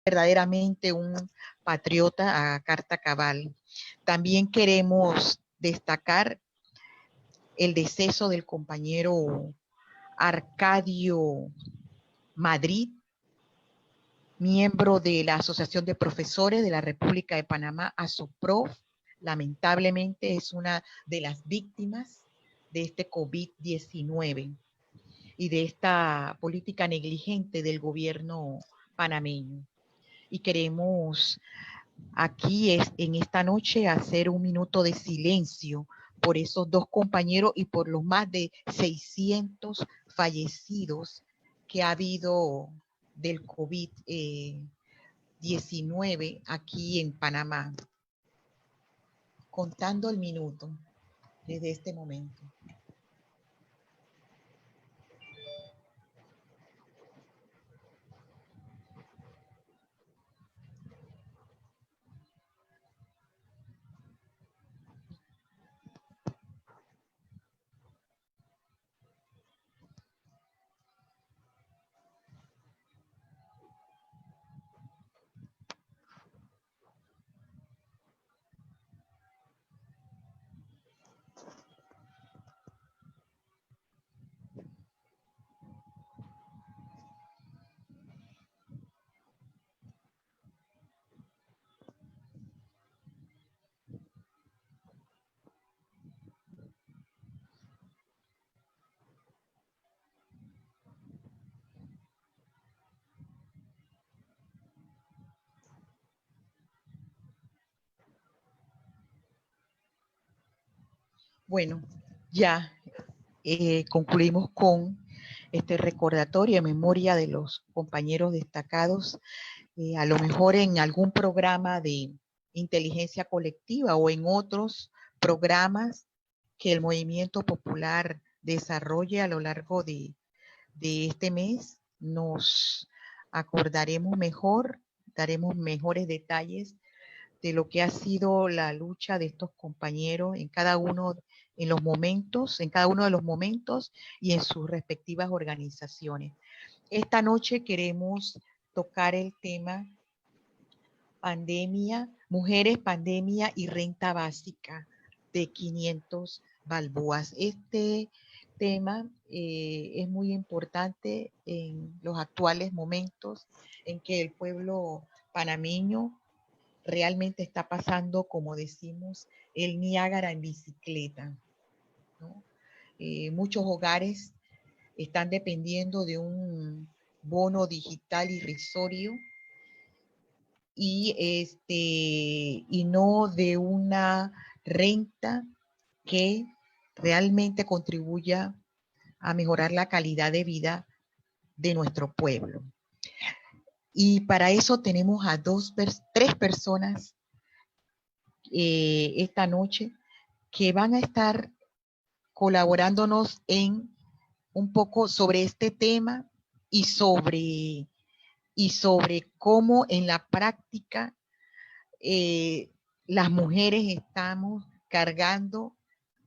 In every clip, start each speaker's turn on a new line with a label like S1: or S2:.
S1: verdaderamente un patriota a carta cabal. También queremos destacar el deceso del compañero Arcadio Madrid, miembro de la Asociación de Profesores de la República de Panamá, ASOPROF. Lamentablemente es una de las víctimas de este COVID-19 y de esta política negligente del gobierno panameño. Y queremos aquí en esta noche hacer un minuto de silencio por esos dos compañeros y por los más de 600 fallecidos que ha habido del COVID-19 aquí en Panamá. Contando el minuto desde este momento. Bueno, ya concluimos con este recordatorio en memoria de los compañeros destacados, a lo mejor en algún programa de inteligencia colectiva o en otros programas que el movimiento popular desarrolle a lo largo de este mes. Nos acordaremos mejor, daremos mejores detalles de lo que ha sido la lucha de estos compañeros en cada uno en los momentos, en cada uno de los momentos y en sus respectivas organizaciones. Esta noche queremos tocar el tema pandemia, mujeres, pandemia y renta básica de 500 balboas. Este tema es muy importante en los actuales momentos en que el pueblo panameño realmente está pasando, como decimos, el Niágara en bicicleta, ¿no? Muchos hogares están dependiendo de un bono digital irrisorio y no de una renta que realmente contribuya a mejorar la calidad de vida de nuestro pueblo. Y para eso tenemos a tres personas esta noche que van a estar colaborándonos en un poco sobre este tema y sobre cómo en la práctica las mujeres estamos cargando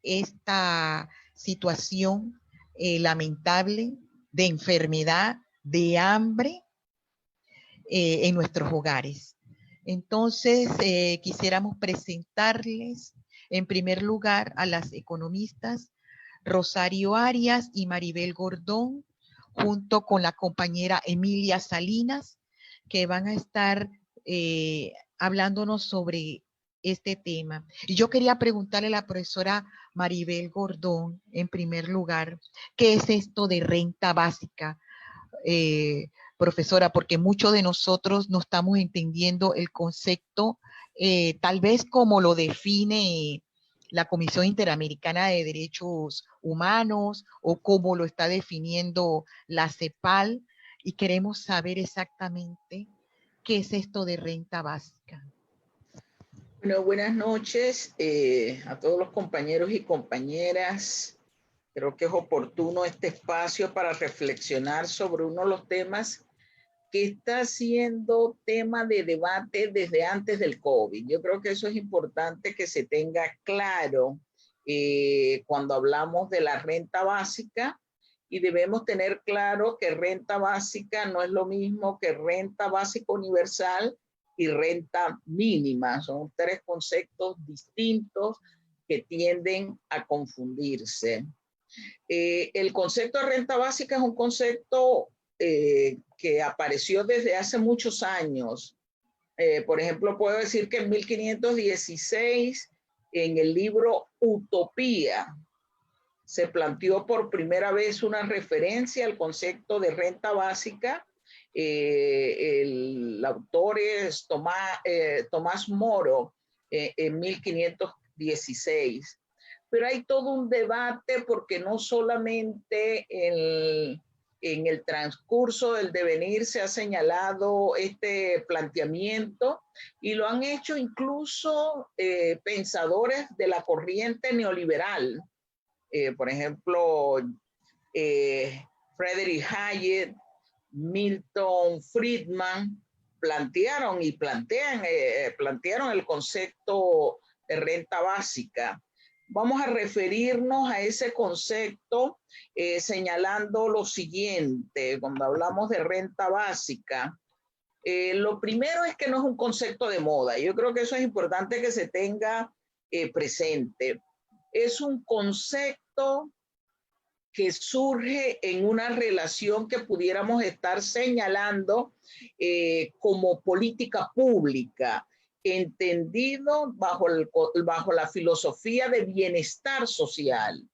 S1: esta situación lamentable de enfermedad, de hambre en nuestros hogares. Entonces, quisiéramos presentarles en primer lugar a las economistas Rosario Arias y Maribel Gordón, junto con la compañera Emilia Salinas, que van a estar hablándonos sobre este tema. Y yo quería preguntarle a la profesora Maribel Gordón, en primer lugar, ¿qué es esto de renta básica? Profesora, porque muchos de nosotros no estamos entendiendo el concepto, tal vez como lo define la Comisión Interamericana de Derechos Humanos o como lo está definiendo la CEPAL, y queremos saber exactamente qué es esto de renta básica.
S2: Bueno, buenas noches a todos los compañeros y compañeras. Creo que es oportuno este espacio para reflexionar sobre uno de los temas que está siendo tema de debate desde antes del COVID. Yo creo que eso es importante que se tenga claro cuando hablamos de la renta básica y debemos tener claro que renta básica no es lo mismo que renta básica universal y renta mínima. Son tres conceptos distintos que tienden a confundirse. El concepto de renta básica es un concepto que apareció desde hace muchos años. Por ejemplo, puedo decir que en 1516, en el libro Utopía, se planteó por primera vez una referencia al concepto de renta básica. El autor es Tomás Moro, en 1516. Pero hay todo un debate porque no solamente en el transcurso del devenir se ha señalado este planteamiento y lo han hecho incluso pensadores de la corriente neoliberal. Por ejemplo, Friedrich Hayek, Milton Friedman plantearon y plantearon el concepto de renta básica. Vamos a referirnos a ese concepto señalando lo siguiente. Cuando hablamos de renta básica, lo primero es que no es un concepto de moda. Yo creo que eso es importante que se tenga presente. Es un concepto que surge en una relación que pudiéramos estar señalando como política pública, entendido bajo la filosofía de bienestar social.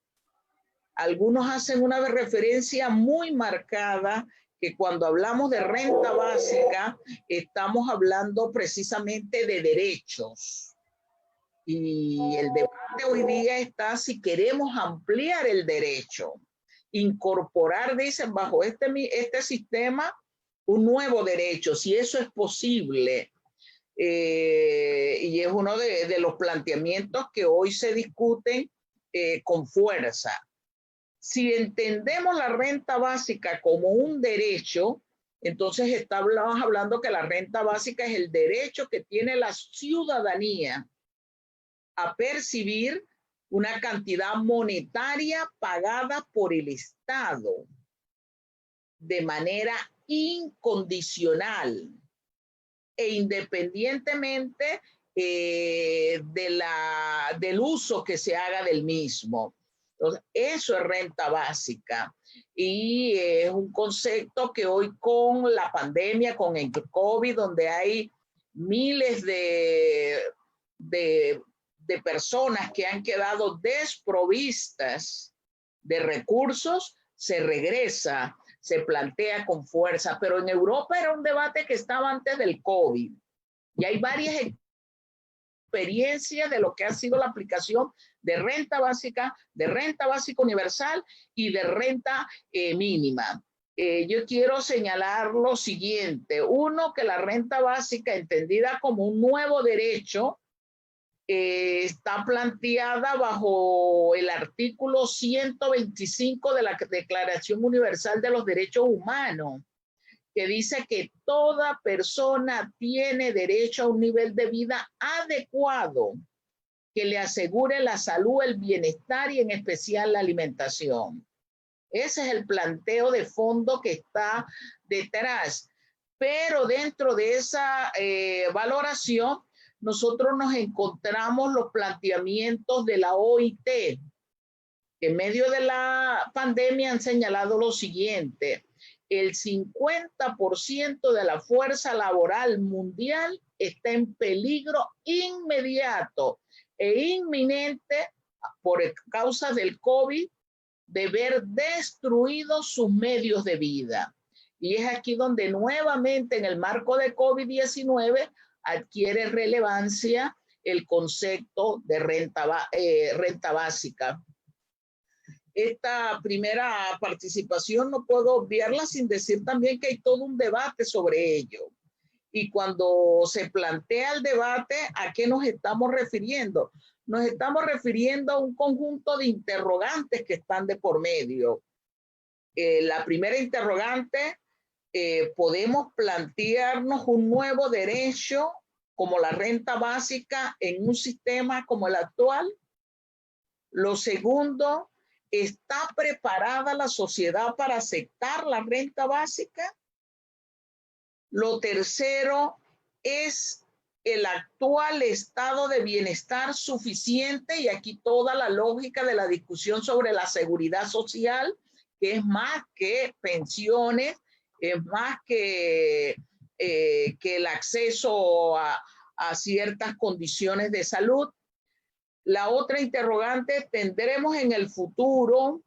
S2: Algunos hacen una referencia muy marcada que cuando hablamos de renta básica estamos hablando precisamente de derechos. Y el debate hoy día está si queremos ampliar el derecho, incorporar, dicen, bajo este sistema un nuevo derecho, si eso es posible. Y es uno de los planteamientos que hoy se discuten con fuerza. Si entendemos la renta básica como un derecho, entonces estamos hablando que la renta básica es el derecho que tiene la ciudadanía a percibir una cantidad monetaria pagada por el Estado de manera incondicional e independientemente del uso que se haga del mismo. Entonces, eso es renta básica y es un concepto que hoy con la pandemia, con el COVID, donde hay miles de personas que han quedado desprovistas de recursos, se regresa, se plantea con fuerza. Pero en Europa era un debate que estaba antes del COVID. Y hay varias experiencias de lo que ha sido la aplicación de renta básica universal y de renta mínima. Yo quiero señalar lo siguiente. Uno, que la renta básica, entendida como un nuevo derecho, está planteada bajo el artículo 125 de la Declaración Universal de los Derechos Humanos, que dice que toda persona tiene derecho a un nivel de vida adecuado que le asegure la salud, el bienestar y en especial la alimentación. Ese es el planteo de fondo que está detrás. Pero dentro de esa valoración, nosotros nos encontramos los planteamientos de la OIT, que en medio de la pandemia han señalado lo siguiente: el 50% de la fuerza laboral mundial está en peligro inmediato e inminente por causa del COVID de ver destruidos sus medios de vida. Y es aquí donde nuevamente en el marco de COVID-19 adquiere relevancia el concepto de renta básica. Esta primera participación no puedo obviarla sin decir también que hay todo un debate sobre ello. Y cuando se plantea el debate, ¿a qué nos estamos refiriendo? Nos estamos refiriendo a un conjunto de interrogantes que están de por medio. La primera interrogante, podemos plantearnos un nuevo derecho como la renta básica en un sistema como el actual. Lo segundo, ¿Está preparada la sociedad para aceptar la renta básica? Lo tercero, ¿es el actual estado de bienestar suficiente? Y aquí toda la lógica de la discusión sobre la seguridad social, que es más que pensiones, es más que el acceso a ciertas condiciones de salud. La otra interrogante, ¿tendremos en el futuro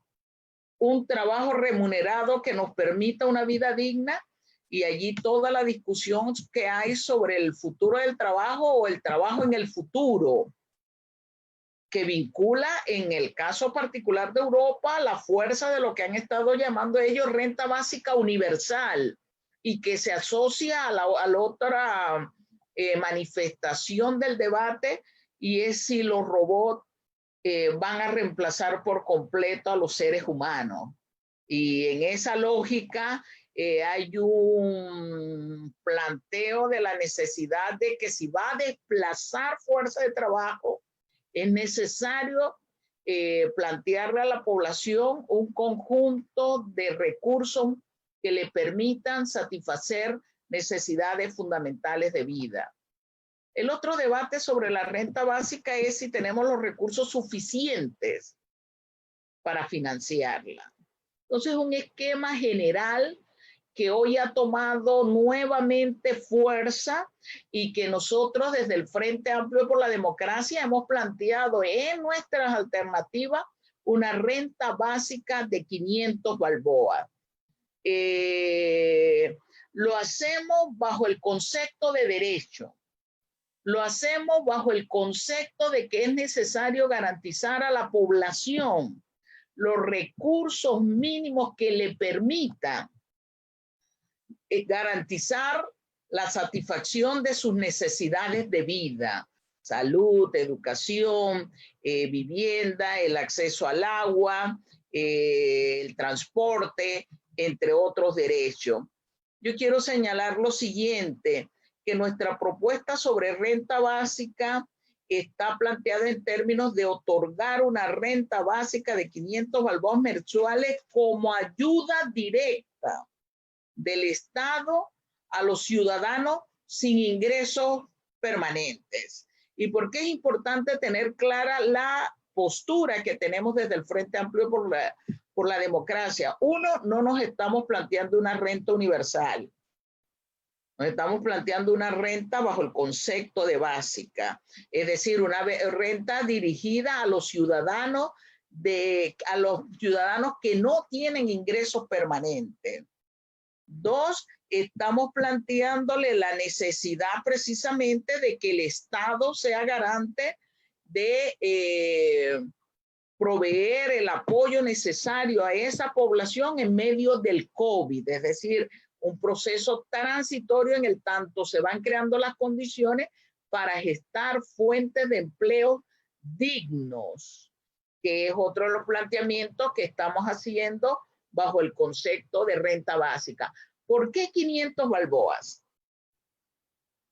S2: un trabajo remunerado que nos permita una vida digna? Y allí toda la discusión que hay sobre el futuro del trabajo o el trabajo en el futuro, que vincula en el caso particular de Europa la fuerza de lo que han estado llamando ellos renta básica universal y que se asocia a la otra manifestación del debate, y es si los robots van a reemplazar por completo a los seres humanos. Y en esa lógica hay un planteo de la necesidad de que si va a desplazar fuerza de trabajo, es necesario plantearle a la población un conjunto de recursos que le permitan satisfacer necesidades fundamentales de vida. El otro debate sobre la renta básica es si tenemos los recursos suficientes para financiarla. Entonces, un esquema general que hoy ha tomado nuevamente fuerza y que nosotros desde el Frente Amplio por la Democracia hemos planteado en nuestras alternativas una renta básica de 500 balboas. Lo hacemos bajo el concepto de derecho. Lo hacemos bajo el concepto de que es necesario garantizar a la población los recursos mínimos que le permitan garantizar la satisfacción de sus necesidades de vida: salud, educación, vivienda, el acceso al agua, el transporte, entre otros derechos. Yo quiero señalar lo siguiente, que nuestra propuesta sobre renta básica está planteada en términos de otorgar una renta básica de 500 balboas mensuales como ayuda directa del Estado a los ciudadanos sin ingresos permanentes. ¿Y por qué es importante tener clara la postura que tenemos desde el Frente Amplio por la Democracia? Uno, no nos estamos planteando una renta universal. Nos estamos planteando una renta bajo el concepto de básica, es decir, una renta dirigida a los ciudadanos que no tienen ingresos permanentes. Dos, estamos planteándole la necesidad precisamente de que el Estado sea garante de proveer el apoyo necesario a esa población en medio del COVID, es decir, un proceso transitorio en el tanto se van creando las condiciones para gestar fuentes de empleo dignos, que es otro de los planteamientos que estamos haciendo bajo el concepto de renta básica. ¿Por qué 500 balboas?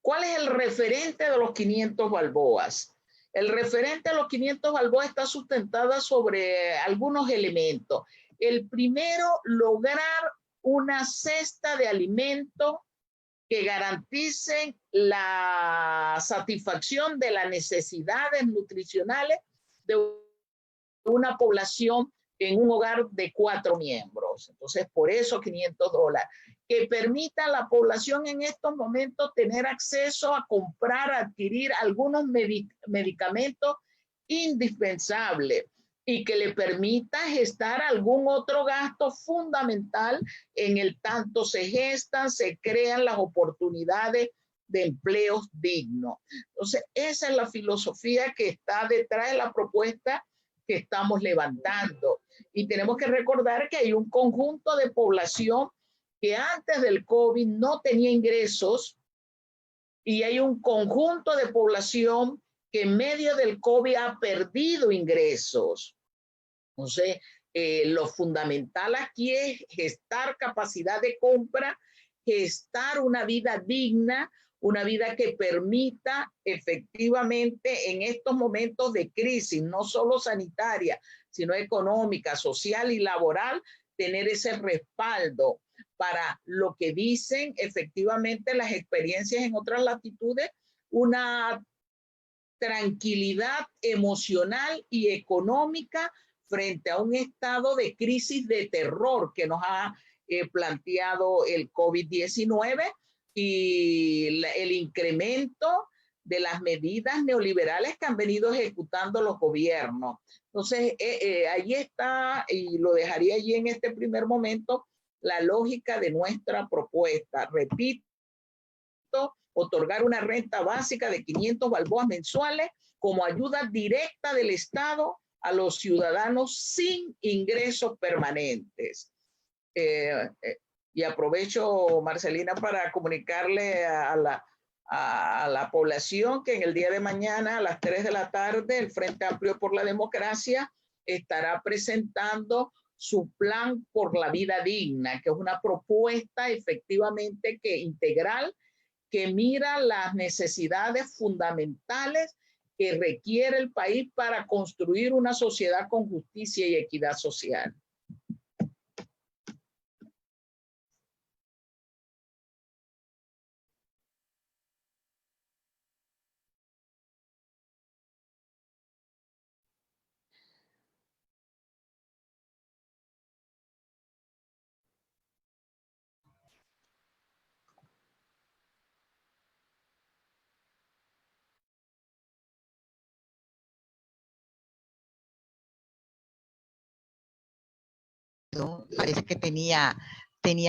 S2: ¿Cuál es el referente de los 500 balboas? El referente de los 500 balboas está sustentada sobre algunos elementos. El primero, lograr una cesta de alimentos que garanticen la satisfacción de las necesidades nutricionales de una población en un hogar de 4 miembros. Entonces, por eso $500, que permita a la población en estos momentos tener acceso a comprar, a adquirir algunos medicamentos indispensables y que le permita gestar algún otro gasto fundamental en el tanto se gestan, se crean las oportunidades de empleos dignos. Entonces, esa es la filosofía que está detrás de la propuesta que estamos levantando. Y tenemos que recordar que hay un conjunto de población que antes del COVID no tenía ingresos y hay un conjunto de población que en medio del COVID ha perdido ingresos. Entonces, lo fundamental aquí es gestar capacidad de compra, gestar una vida digna, una vida que permita efectivamente en estos momentos de crisis, no solo sanitaria, sino económica, social y laboral, tener ese respaldo para lo que dicen efectivamente las experiencias en otras latitudes, una tranquilidad emocional y económica frente a un estado de crisis de terror que nos ha planteado el COVID-19 y el incremento de las medidas neoliberales que han venido ejecutando los gobiernos. Entonces, ahí está, y lo dejaría allí en este primer momento, la lógica de nuestra propuesta. Repito, otorgar una renta básica de 500 balboas mensuales como ayuda directa del Estado a los ciudadanos sin ingresos permanentes. Y aprovecho, Marcelina, para comunicarle a la población que en el día de mañana a las 3 de la tarde el Frente Amplio por la Democracia estará presentando su plan por la vida digna, que es una propuesta efectivamente integral que mira las necesidades fundamentales que requiere el país para construir una sociedad con justicia y equidad social.
S1: Parece que tenía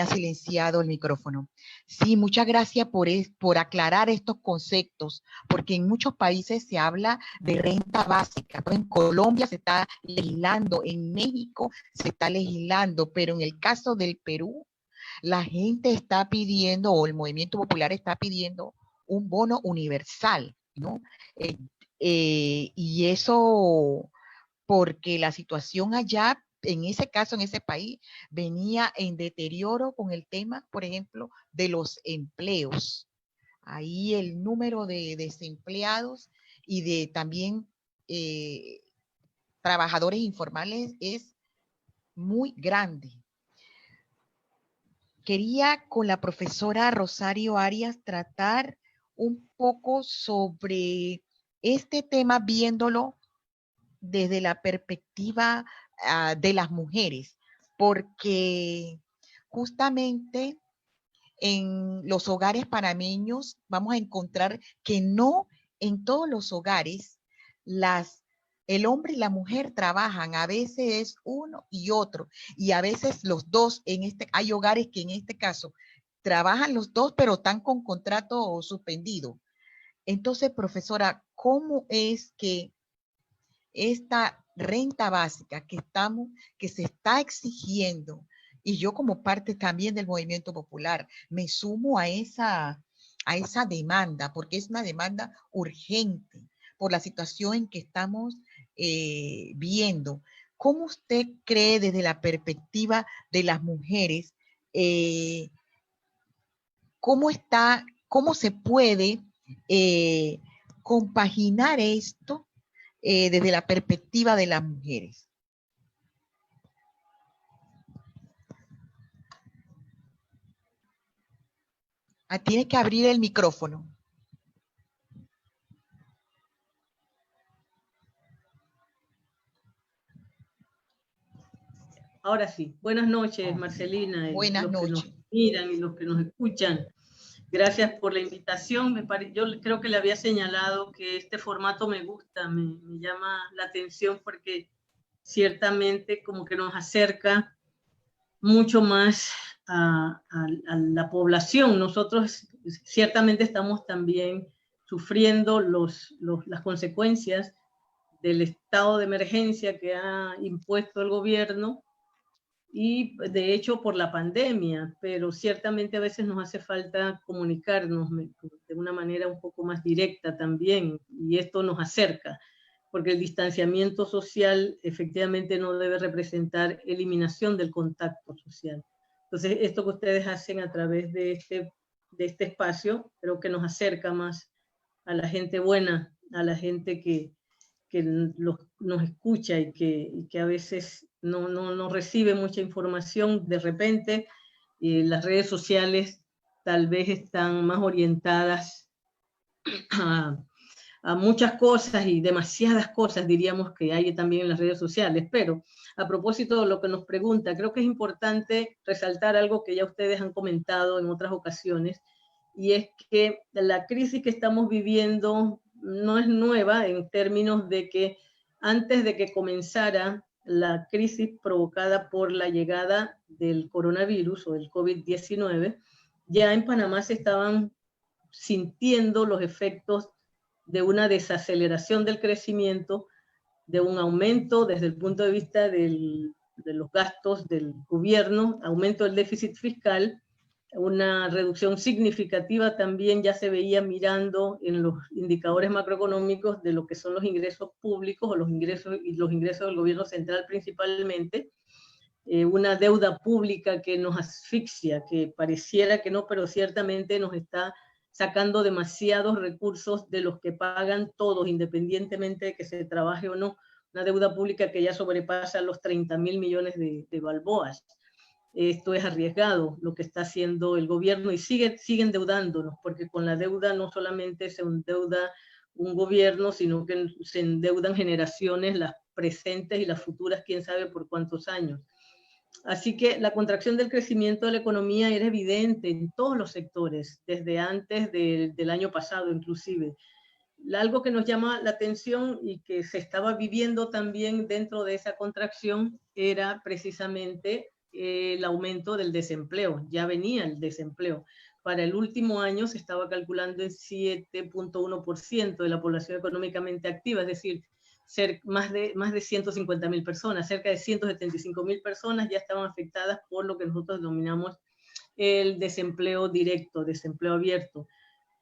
S1: silenciado el micrófono. Sí, muchas gracias por aclarar estos conceptos, porque en muchos países se habla de renta básica. En Colombia se está legislando, en México se está legislando, pero en el caso del Perú, la gente está pidiendo, o el movimiento popular está pidiendo, un bono universal, ¿no? Y eso porque la situación allá, en ese caso, en ese país, venía en deterioro con el tema, por ejemplo, de los empleos. Ahí el número de desempleados y de también trabajadores informales es muy grande. Quería con la profesora Rosario Arias tratar un poco sobre este tema viéndolo desde la perspectiva de las mujeres, porque justamente en los hogares panameños vamos a encontrar que no en todos los hogares el hombre y la mujer trabajan, a veces es uno y otro, y a veces los dos, hay hogares que en este caso trabajan los dos, pero están con contrato suspendido. Entonces, profesora, ¿cómo es que esta renta básica que se está exigiendo, y yo como parte también del movimiento popular, me sumo a esa demanda, porque es una demanda urgente por la situación en que estamos viendo? ¿Cómo usted cree desde la perspectiva de las mujeres, cómo se puede compaginar esto desde la perspectiva de las mujeres? Tienes que abrir el micrófono.
S3: Ahora sí. Buenas noches, Marcelina.
S1: Buenas noches.
S3: Los que nos miran y los que nos escuchan. Gracias por la invitación. Yo creo que le había señalado que este formato me gusta, me llama la atención porque ciertamente como que nos acerca mucho más a la población. Nosotros ciertamente estamos también sufriendo las consecuencias del estado de emergencia que ha impuesto el gobierno y de hecho por la pandemia, pero ciertamente a veces nos hace falta comunicarnos de una manera un poco más directa también, y esto nos acerca, porque el distanciamiento social efectivamente no debe representar eliminación del contacto social. Entonces, esto que ustedes hacen a través de este espacio, creo que nos acerca más a la gente buena, a la gente que nos escucha y que a veces no recibe mucha información. De repente, las redes sociales tal vez están más orientadas a muchas cosas y demasiadas cosas, diríamos, que hay también en las redes sociales. Pero a propósito de lo que nos pregunta, creo que es importante resaltar algo que ya ustedes han comentado en otras ocasiones, y es que la crisis que estamos viviendo no es nueva en términos de que antes de que comenzara la crisis provocada por la llegada del coronavirus o del COVID-19, ya en Panamá se estaban sintiendo los efectos de una desaceleración del crecimiento, de un aumento desde el punto de vista de los gastos del gobierno, aumento del déficit fiscal, una reducción significativa también ya se veía mirando en los indicadores macroeconómicos de lo que son los ingresos públicos o los ingresos del gobierno central principalmente, una deuda pública que nos asfixia, que pareciera que no, pero ciertamente nos está sacando demasiados recursos de los que pagan todos, independientemente de que se trabaje o no, una deuda pública que ya sobrepasa los 30.000 millones de balboas. Esto es arriesgado lo que está haciendo el gobierno y sigue endeudándonos, porque con la deuda no solamente se endeuda un gobierno, sino que se endeudan generaciones, las presentes y las futuras, quién sabe por cuántos años. Así que la contracción del crecimiento de la economía era evidente en todos los sectores, desde antes del año pasado inclusive. Algo que nos llama la atención y que se estaba viviendo también dentro de esa contracción era precisamente el aumento del desempleo. Ya venía el desempleo. Para el último año se estaba calculando en 7.1% de la población económicamente activa, es decir, más de 150.000 personas, cerca de 175.000 personas ya estaban afectadas por lo que nosotros denominamos el desempleo directo, desempleo abierto.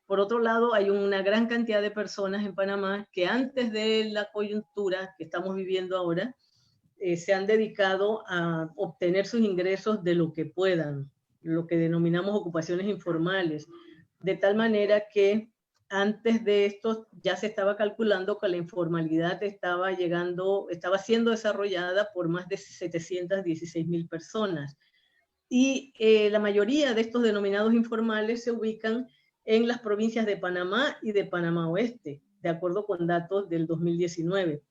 S3: Por otro lado, hay una gran cantidad de personas en Panamá que antes de la coyuntura que estamos viviendo ahora, se han dedicado a obtener sus ingresos de lo que puedan, lo que denominamos ocupaciones informales, de tal manera que antes de esto ya se estaba calculando que la informalidad estaba siendo desarrollada por más de 716.000 personas. Y la mayoría de estos denominados informales se ubican en las provincias de Panamá y de Panamá Oeste, de acuerdo con datos del 2019.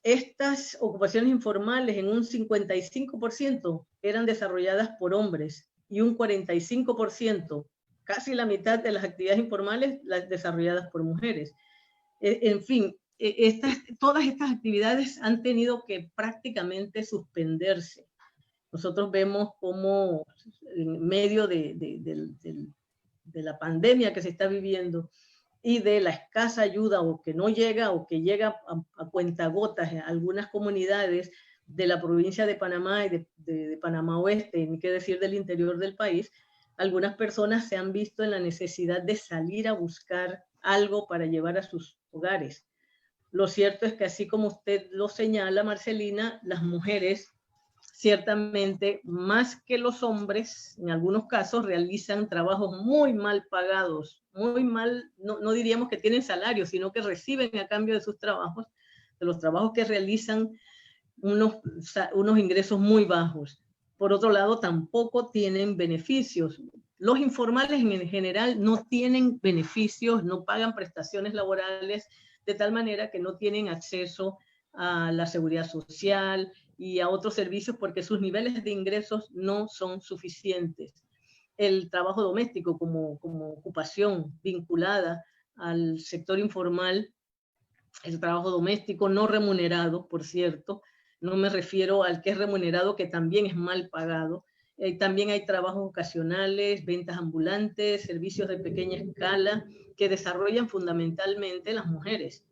S3: Estas ocupaciones informales en un 55% eran desarrolladas por hombres y un 45%, casi la mitad de las actividades informales, las desarrolladas por mujeres. En fin, todas estas actividades han tenido que prácticamente suspenderse. Nosotros vemos cómo en medio de la pandemia que se está viviendo y de la escasa ayuda o que no llega o que llega a cuentagotas en algunas comunidades de la provincia de Panamá y de Panamá Oeste, ni qué decir del interior del país, algunas personas se han visto en la necesidad de salir a buscar algo para llevar a sus hogares. Lo cierto es que así como usted lo señala, Marcelina, las mujeres ciertamente más que los hombres, en algunos casos realizan trabajos muy mal pagados, muy mal, no diríamos que tienen salario, sino que reciben a cambio de sus trabajos, de los trabajos que realizan, unos ingresos muy bajos. Por otro lado, tampoco tienen beneficios. Los informales en general no tienen beneficios, no pagan prestaciones laborales, de tal manera que no tienen acceso a la seguridad social y a otros servicios porque sus niveles de ingresos no son suficientes. El trabajo doméstico como ocupación vinculada al sector informal, el trabajo doméstico no remunerado, por cierto, no me refiero al que es remunerado, que también es mal pagado. También hay trabajos ocasionales, ventas ambulantes, servicios de pequeña escala que desarrollan fundamentalmente las mujeres.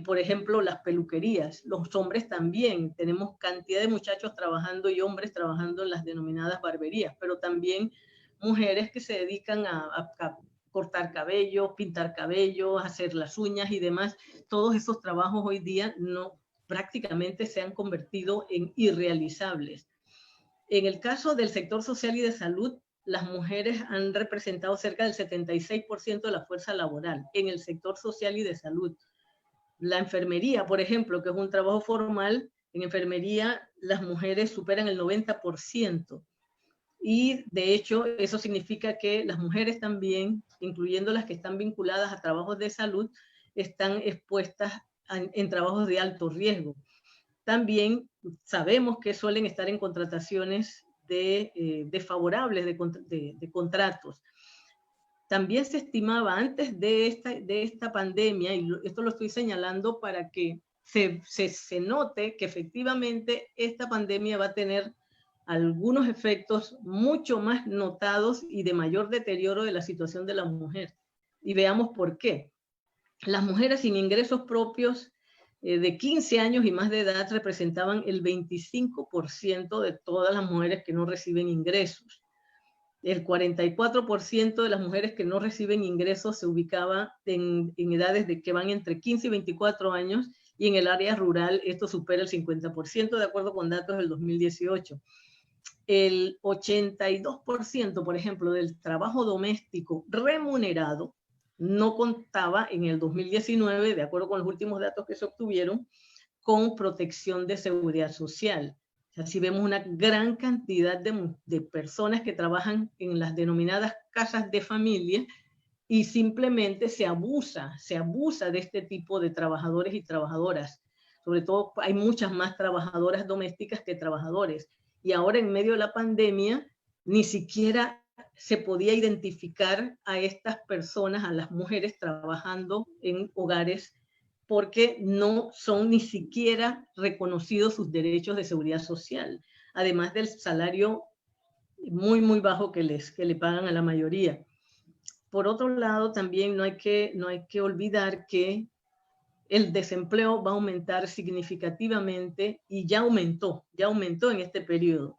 S3: Por ejemplo, las peluquerías. Los hombres también. Tenemos cantidad de muchachos trabajando y hombres trabajando en las denominadas barberías, pero también mujeres que se dedican a cortar cabello, pintar cabello, hacer las uñas y demás. Todos esos trabajos hoy día prácticamente se han convertido en irrealizables. En el caso del sector social y de salud, las mujeres han representado cerca del 76% de la fuerza laboral en el sector social y de salud. la enfermería, por ejemplo, que es un trabajo formal, en enfermería las mujeres superan el 90%. Y de hecho, eso significa que las mujeres también, incluyendo las que están vinculadas a trabajos de salud, están expuestas en trabajos de alto riesgo. También sabemos que suelen estar en contrataciones desfavorables de contratos. También se estimaba antes de esta pandemia, y esto lo estoy señalando para que se note que efectivamente esta pandemia va a tener algunos efectos mucho más notados y de mayor deterioro de la situación de la mujer. Y veamos por qué. Las mujeres sin ingresos propios de 15 años y más de edad representaban el 25% de todas las mujeres que no reciben ingresos. El 44% de las mujeres que no reciben ingresos se ubicaba en edades que van entre 15 y 24 años, y en el área rural esto supera el 50%, de acuerdo con datos del 2018. El 82%, por ejemplo, del trabajo doméstico remunerado no contaba en el 2019, de acuerdo con los últimos datos que se obtuvieron, con protección de seguridad social. O sea, si vemos una gran cantidad de personas que trabajan en las denominadas casas de familia, y simplemente se abusa de este tipo de trabajadores y trabajadoras. Sobre todo hay muchas más trabajadoras domésticas que trabajadores. Y ahora en medio de la pandemia ni siquiera se podía identificar a estas personas, a las mujeres trabajando en hogares, porque no son ni siquiera reconocidos sus derechos de seguridad social, además del salario muy, muy bajo que le pagan a la mayoría. Por otro lado, también no hay que olvidar que el desempleo va a aumentar significativamente, y ya aumentó en este periodo.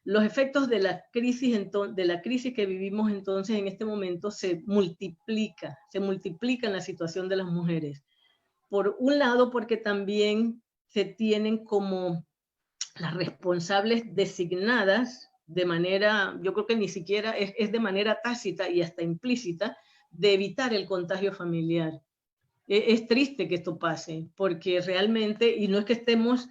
S3: Los efectos de la crisis que vivimos entonces en este momento se multiplican la situación de las mujeres. Por un lado, porque también se tienen como las responsables designadas de manera, yo creo que ni siquiera es de manera tácita y hasta implícita, de evitar el contagio familiar. Es triste que esto pase, porque realmente, y no es que estemos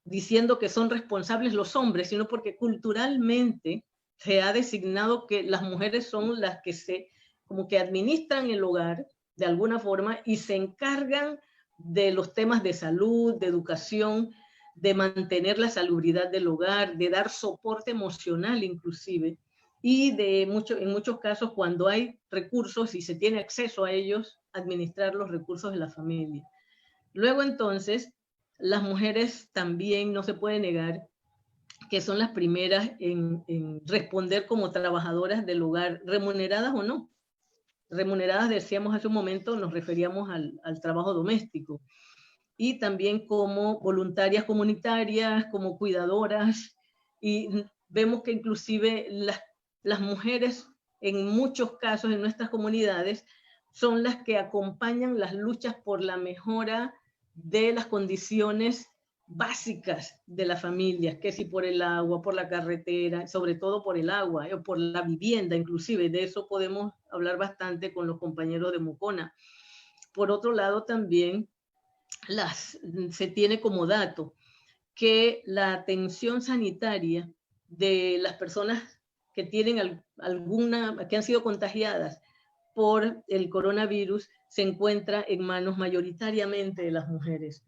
S3: diciendo que son responsables los hombres, sino porque culturalmente se ha designado que las mujeres son las que como que administran el hogar de alguna forma y se encargan de los temas de salud, de educación, de mantener la salubridad del hogar, de dar soporte emocional inclusive, y en muchos casos, cuando hay recursos y se tiene acceso a ellos, administrar los recursos de la familia. Luego entonces, las mujeres también no se puede negar que son las primeras en responder como trabajadoras del hogar, remuneradas o no. Remuneradas, decíamos hace un momento, nos referíamos al trabajo doméstico. Y también como voluntarias comunitarias, como cuidadoras, y vemos que inclusive las mujeres en muchos casos en nuestras comunidades son las que acompañan las luchas por la mejora de las condiciones básicas de las familias, que si por el agua, por la carretera, sobre todo por el agua, o por la vivienda inclusive. De eso podemos hablar bastante con los compañeros de Mocona. Por otro lado también se tiene como dato que la atención sanitaria de las personas que tienen que han sido contagiadas por el coronavirus se encuentra en manos mayoritariamente de las mujeres.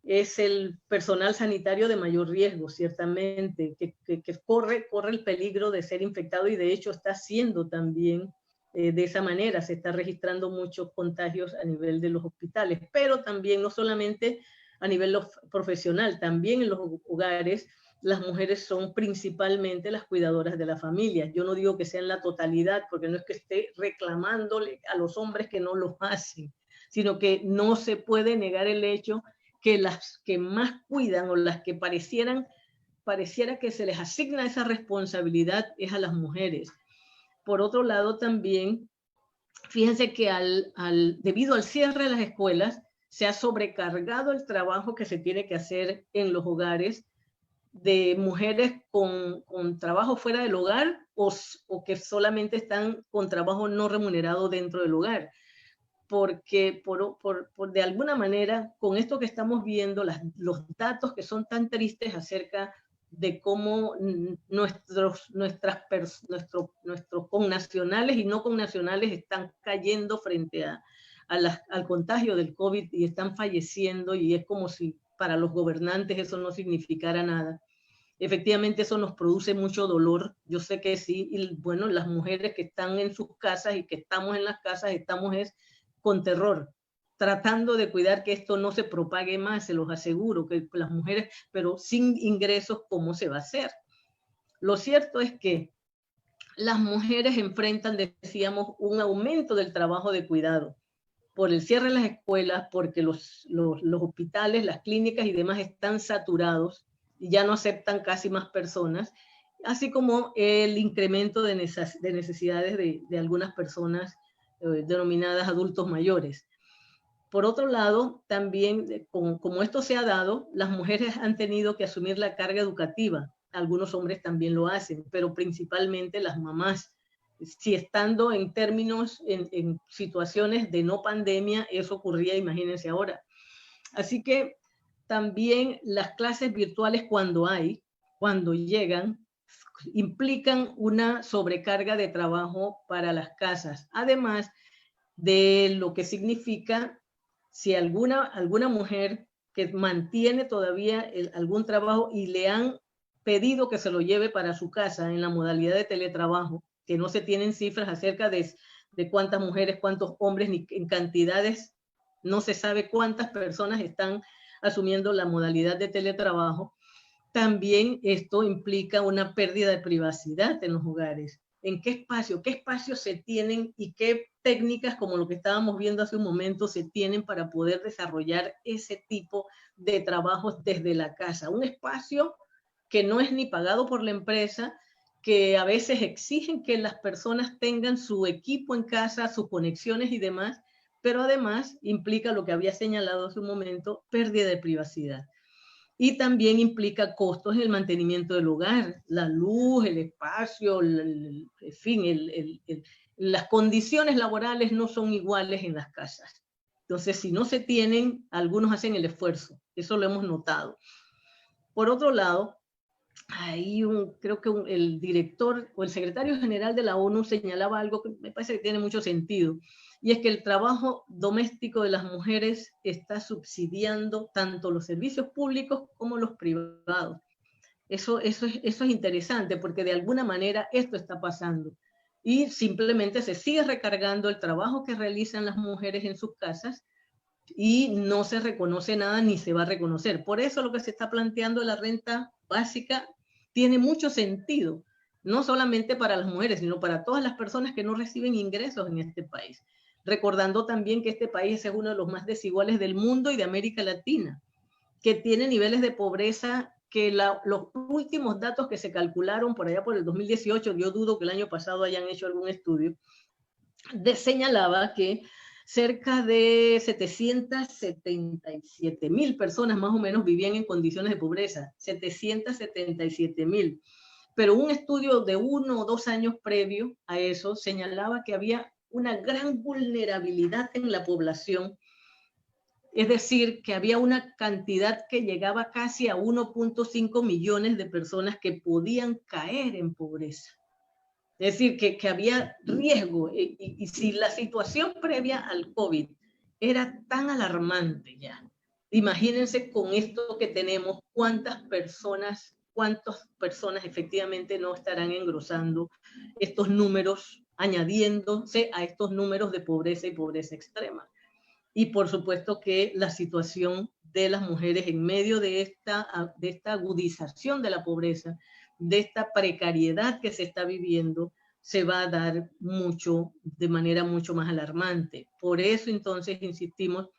S3: Es el personal sanitario de mayor riesgo, ciertamente, que corre el peligro de ser infectado, y de hecho está siendo también de esa manera. Se está registrando muchos contagios a nivel de los hospitales, pero también no solamente a nivel profesional, también en los hogares las mujeres son principalmente las cuidadoras de la familia. Yo no digo que sea en la totalidad, porque no es que esté reclamándole a los hombres que no lo hacen, sino que no se puede negar el hecho que las que más cuidan, o las que pareciera que se les asigna esa responsabilidad, es a las mujeres. Por otro lado también, fíjense que debido al cierre de las escuelas, se ha sobrecargado el trabajo que se tiene que hacer en los hogares de mujeres con trabajo fuera del hogar, o que solamente están con trabajo no remunerado dentro del hogar. porque de alguna manera, con esto que estamos viendo, los datos que son tan tristes acerca de cómo nuestros connacionales y no connacionales están cayendo frente al contagio del COVID y están falleciendo, y es como si para los gobernantes eso no significara nada. Efectivamente, eso nos produce mucho dolor, yo sé que sí, y bueno, las mujeres que están en sus casas y que estamos en las casas, estamos con terror, tratando de cuidar que esto no se propague más, se los aseguro, que las mujeres, pero sin ingresos, ¿cómo se va a hacer? Lo cierto es que las mujeres enfrentan, decíamos, un aumento del trabajo de cuidado por el cierre de las escuelas, porque los hospitales, las clínicas y demás están saturados y ya no aceptan casi más personas, así como el incremento de necesidades de algunas personas denominadas adultos mayores. Por otro lado, también, como esto se ha dado, las mujeres han tenido que asumir la carga educativa. Algunos hombres también lo hacen, pero principalmente las mamás. Si estando en términos, en situaciones de no pandemia, eso ocurría, imagínense ahora. Así que también las clases virtuales cuando llegan, implican una sobrecarga de trabajo para las casas. Además de lo que significa si alguna mujer que mantiene todavía algún trabajo y le han pedido que se lo lleve para su casa en la modalidad de teletrabajo, que no se tienen cifras acerca de cuántas mujeres, cuántos hombres, ni en cantidades, no se sabe cuántas personas están asumiendo la modalidad de teletrabajo. También esto implica una pérdida de privacidad en los hogares. ¿En qué espacios se tienen y qué técnicas, como lo que estábamos viendo hace un momento, se tienen para poder desarrollar ese tipo de trabajos desde la casa? Un espacio que no es ni pagado por la empresa, que a veces exigen que las personas tengan su equipo en casa, sus conexiones y demás, pero además implica lo que había señalado hace un momento, pérdida de privacidad. Y también implica costos en el mantenimiento del hogar, la luz, el espacio, en fin, las condiciones laborales no son iguales en las casas. Entonces, si no se tienen, algunos hacen el esfuerzo. Eso lo hemos notado. Por otro lado, creo que el director o el secretario general de la ONU señalaba algo que me parece que tiene mucho sentido, y es que el trabajo doméstico de las mujeres está subsidiando tanto los servicios públicos como los privados. Eso es interesante, porque de alguna manera esto está pasando y simplemente se sigue recargando el trabajo que realizan las mujeres en sus casas y no se reconoce nada ni se va a reconocer. Por eso lo que se está planteando la renta básica tiene mucho sentido, no solamente para las mujeres, sino para todas las personas que no reciben ingresos en este país. Recordando también que este país es uno de los más desiguales del mundo y de América Latina, que tiene niveles de pobreza que los últimos datos que se calcularon por allá por el 2018, yo dudo que el año pasado hayan hecho algún estudio, señalaba que cerca de 777,000 personas más o menos vivían en condiciones de pobreza, 777,000. Pero un estudio de 1 o 2 años previo a eso señalaba que había una gran vulnerabilidad en la población, es decir, que había una cantidad que llegaba casi a 1.5 millones de personas que podían caer en pobreza. Es decir, que había riesgo, y si la situación previa al COVID era tan alarmante ya, imagínense con esto que tenemos, cuántas personas efectivamente no estarán engrosando estos números, añadiéndose a estos números de pobreza y pobreza extrema. Y por supuesto que la situación de las mujeres en medio de esta agudización de la pobreza, de esta precariedad que se está viviendo, se va a dar de manera mucho más alarmante. Por eso entonces insistimos,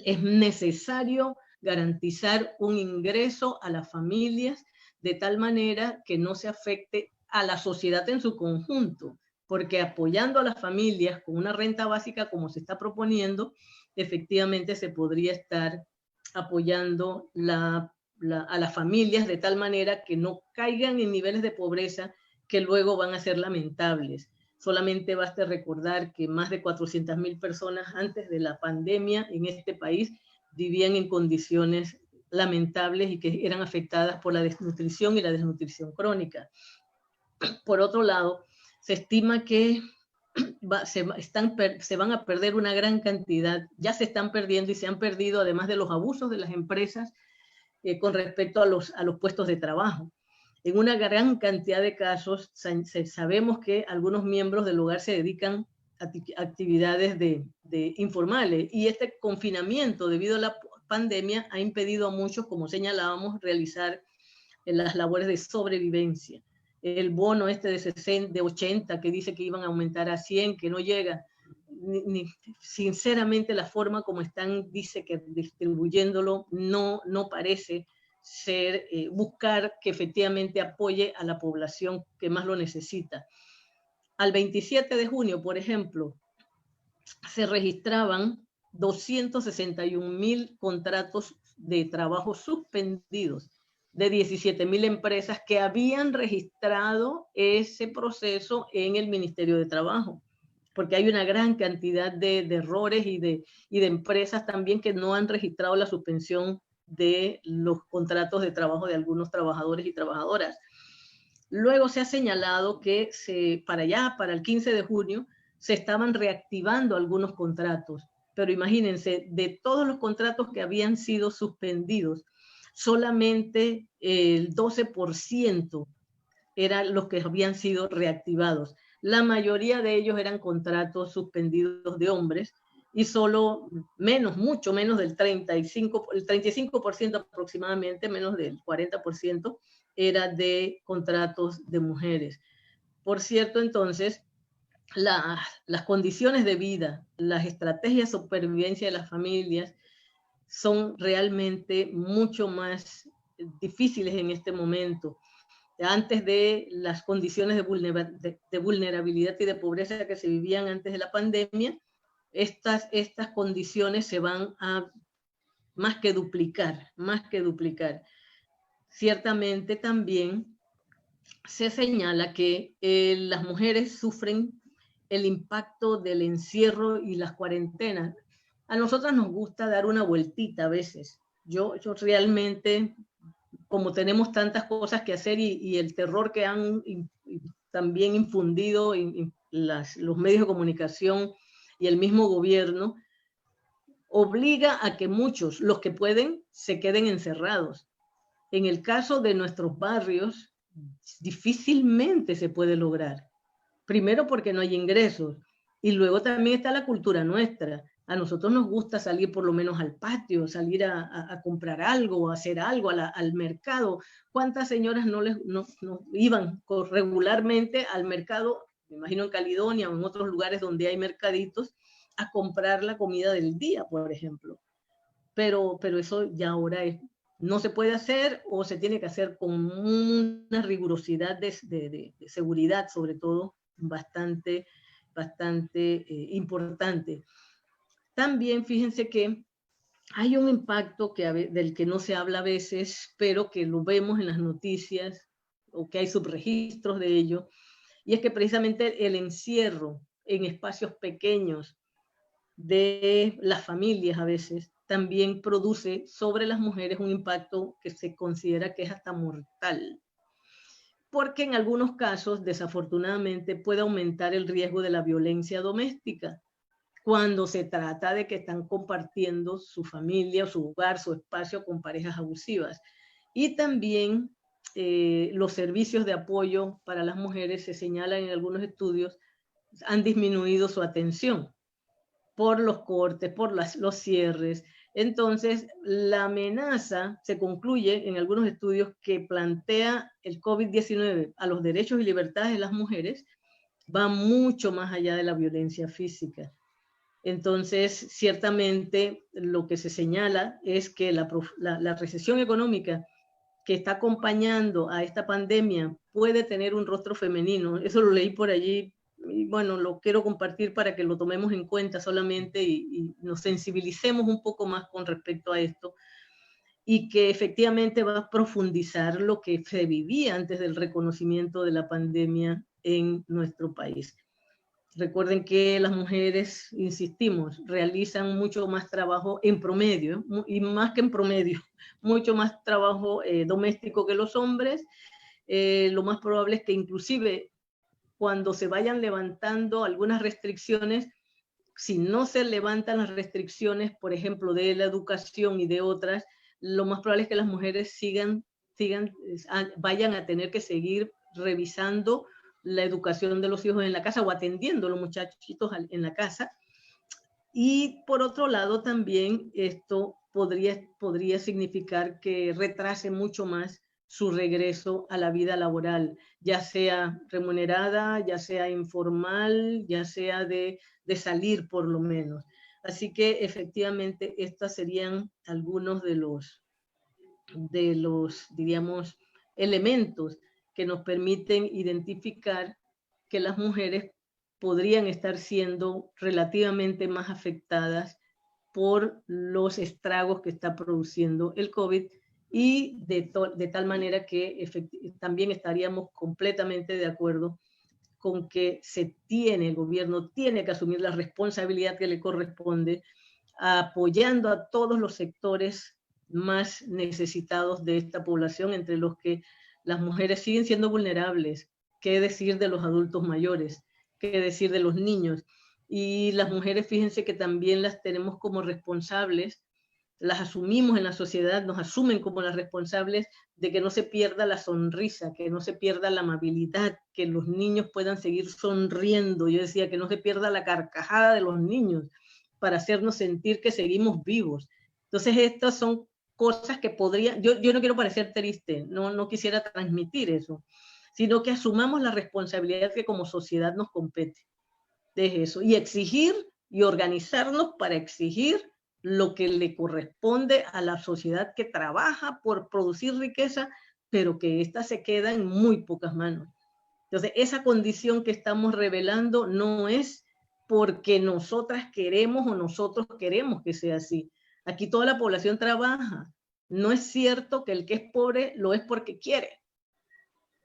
S3: es necesario garantizar un ingreso a las familias de tal manera que no se afecte a la sociedad en su conjunto, porque apoyando a las familias con una renta básica como se está proponiendo, efectivamente se podría estar apoyando a las familias de tal manera que no caigan en niveles de pobreza que luego van a ser lamentables. Solamente basta recordar que más de 400.000 personas antes de la pandemia en este país vivían en condiciones lamentables y que eran afectadas por la desnutrición y la desnutrición crónica. Por otro lado, se estima que se van a perder una gran cantidad, ya se están perdiendo y se han perdido, además de los abusos de las empresas con respecto a los puestos de trabajo. En una gran cantidad de casos sabemos que algunos miembros del hogar se dedican a actividades informales, y este confinamiento debido a la pandemia ha impedido a muchos, como señalábamos, realizar las labores de sobrevivencia. El bono de 80 que dice que iban a aumentar a 100, que no llega, sinceramente la forma como están, dice que distribuyéndolo, no parece ser buscar que efectivamente apoye a la población que más lo necesita. Al 27 de junio, por ejemplo, se registraban 261.000 contratos de trabajo suspendidos de 17.000 empresas que habían registrado ese proceso en el Ministerio de Trabajo, porque hay una gran cantidad de errores y de empresas también que no han registrado la suspensión de los contratos de trabajo de algunos trabajadores y trabajadoras. Luego se ha señalado que para el 15 de junio, se estaban reactivando algunos contratos, pero imagínense, de todos los contratos que habían sido suspendidos, solamente el 12% eran los que habían sido reactivados. La mayoría de ellos eran contratos suspendidos de hombres, y solo mucho menos del 35% aproximadamente, menos del 40%, era de contratos de mujeres. Por cierto, entonces, las condiciones de vida, las estrategias de supervivencia de las familias son realmente mucho más difíciles en este momento. Antes de las condiciones de vulnerabilidad y de pobreza que se vivían antes de la pandemia, estas condiciones se van a más que duplicar. Ciertamente también se señala que las mujeres sufren el impacto del encierro y las cuarentenas. A nosotras nos gusta dar una vueltita a veces. Yo realmente, como tenemos tantas cosas que hacer y el terror que han también infundido los medios de comunicación y el mismo gobierno, obliga a que muchos, los que pueden, se queden encerrados. En el caso de nuestros barrios, difícilmente se puede lograr. Primero porque no hay ingresos, y luego también está la cultura nuestra. A nosotros nos gusta salir por lo menos al patio, salir a comprar algo, a hacer algo, al mercado. ¿Cuántas señoras no iban regularmente al mercado, me imagino en Caledonia o en otros lugares donde hay mercaditos, a comprar la comida del día, por ejemplo? Pero eso ya ahora no se puede hacer, o se tiene que hacer con una rigurosidad de seguridad, sobre todo, bastante importante. También fíjense que hay un impacto del que no se habla a veces, pero que lo vemos en las noticias, o que hay subregistros de ello, y es que precisamente el encierro en espacios pequeños de las familias a veces también produce sobre las mujeres un impacto que se considera que es hasta mortal, porque en algunos casos, desafortunadamente, puede aumentar el riesgo de la violencia doméstica cuando se trata de que están compartiendo su familia, su hogar, su espacio con parejas abusivas. Y también los servicios de apoyo para las mujeres, se señalan en algunos estudios, han disminuido su atención por los cortes, por los cierres. Entonces, la amenaza se concluye en algunos estudios que plantea el COVID-19 a los derechos y libertades de las mujeres, va mucho más allá de la violencia física. Entonces, ciertamente, lo que se señala es que la recesión económica que está acompañando a esta pandemia puede tener un rostro femenino. Eso lo leí por allí, y bueno, lo quiero compartir para que lo tomemos en cuenta solamente y nos sensibilicemos un poco más con respecto a esto, y que efectivamente va a profundizar lo que se vivía antes del reconocimiento de la pandemia en nuestro país. Recuerden que las mujeres, insistimos, realizan mucho más trabajo en promedio, y más que en promedio, mucho más trabajo doméstico que los hombres. Lo más probable es que inclusive cuando se vayan levantando algunas restricciones, si no se levantan las restricciones, por ejemplo, de la educación y de otras, lo más probable es que las mujeres vayan a tener que seguir revisando la educación de los hijos en la casa o atendiendo a los muchachitos en la casa. Y por otro lado, también esto podría significar que retrase mucho más su regreso a la vida laboral, ya sea remunerada, ya sea informal, ya sea de salir por lo menos. Así que efectivamente estos serían algunos de los, diríamos, elementos que nos permiten identificar que las mujeres podrían estar siendo relativamente más afectadas por los estragos que está produciendo el COVID, y de tal manera que también estaríamos completamente de acuerdo con que el gobierno tiene que asumir la responsabilidad que le corresponde, apoyando a todos los sectores más necesitados de esta población, entre los que las mujeres siguen siendo vulnerables. ¿Qué decir de los adultos mayores? ¿Qué decir de los niños? Y las mujeres, fíjense que también las tenemos como responsables, las asumimos en la sociedad, nos asumen como las responsables de que no se pierda la sonrisa, que no se pierda la amabilidad, que los niños puedan seguir sonriendo. Yo decía que no se pierda la carcajada de los niños para hacernos sentir que seguimos vivos. Entonces estas son cosas que yo no quiero parecer triste, no quisiera transmitir eso, sino que asumamos la responsabilidad que como sociedad nos compete de eso, y exigir y organizarnos para exigir lo que le corresponde a la sociedad que trabaja por producir riqueza, pero que ésta se queda en muy pocas manos. Entonces, esa condición que estamos revelando no es porque nosotras queremos o nosotros queremos que sea así. Aquí toda la población trabaja. No es cierto que el que es pobre lo es porque quiere.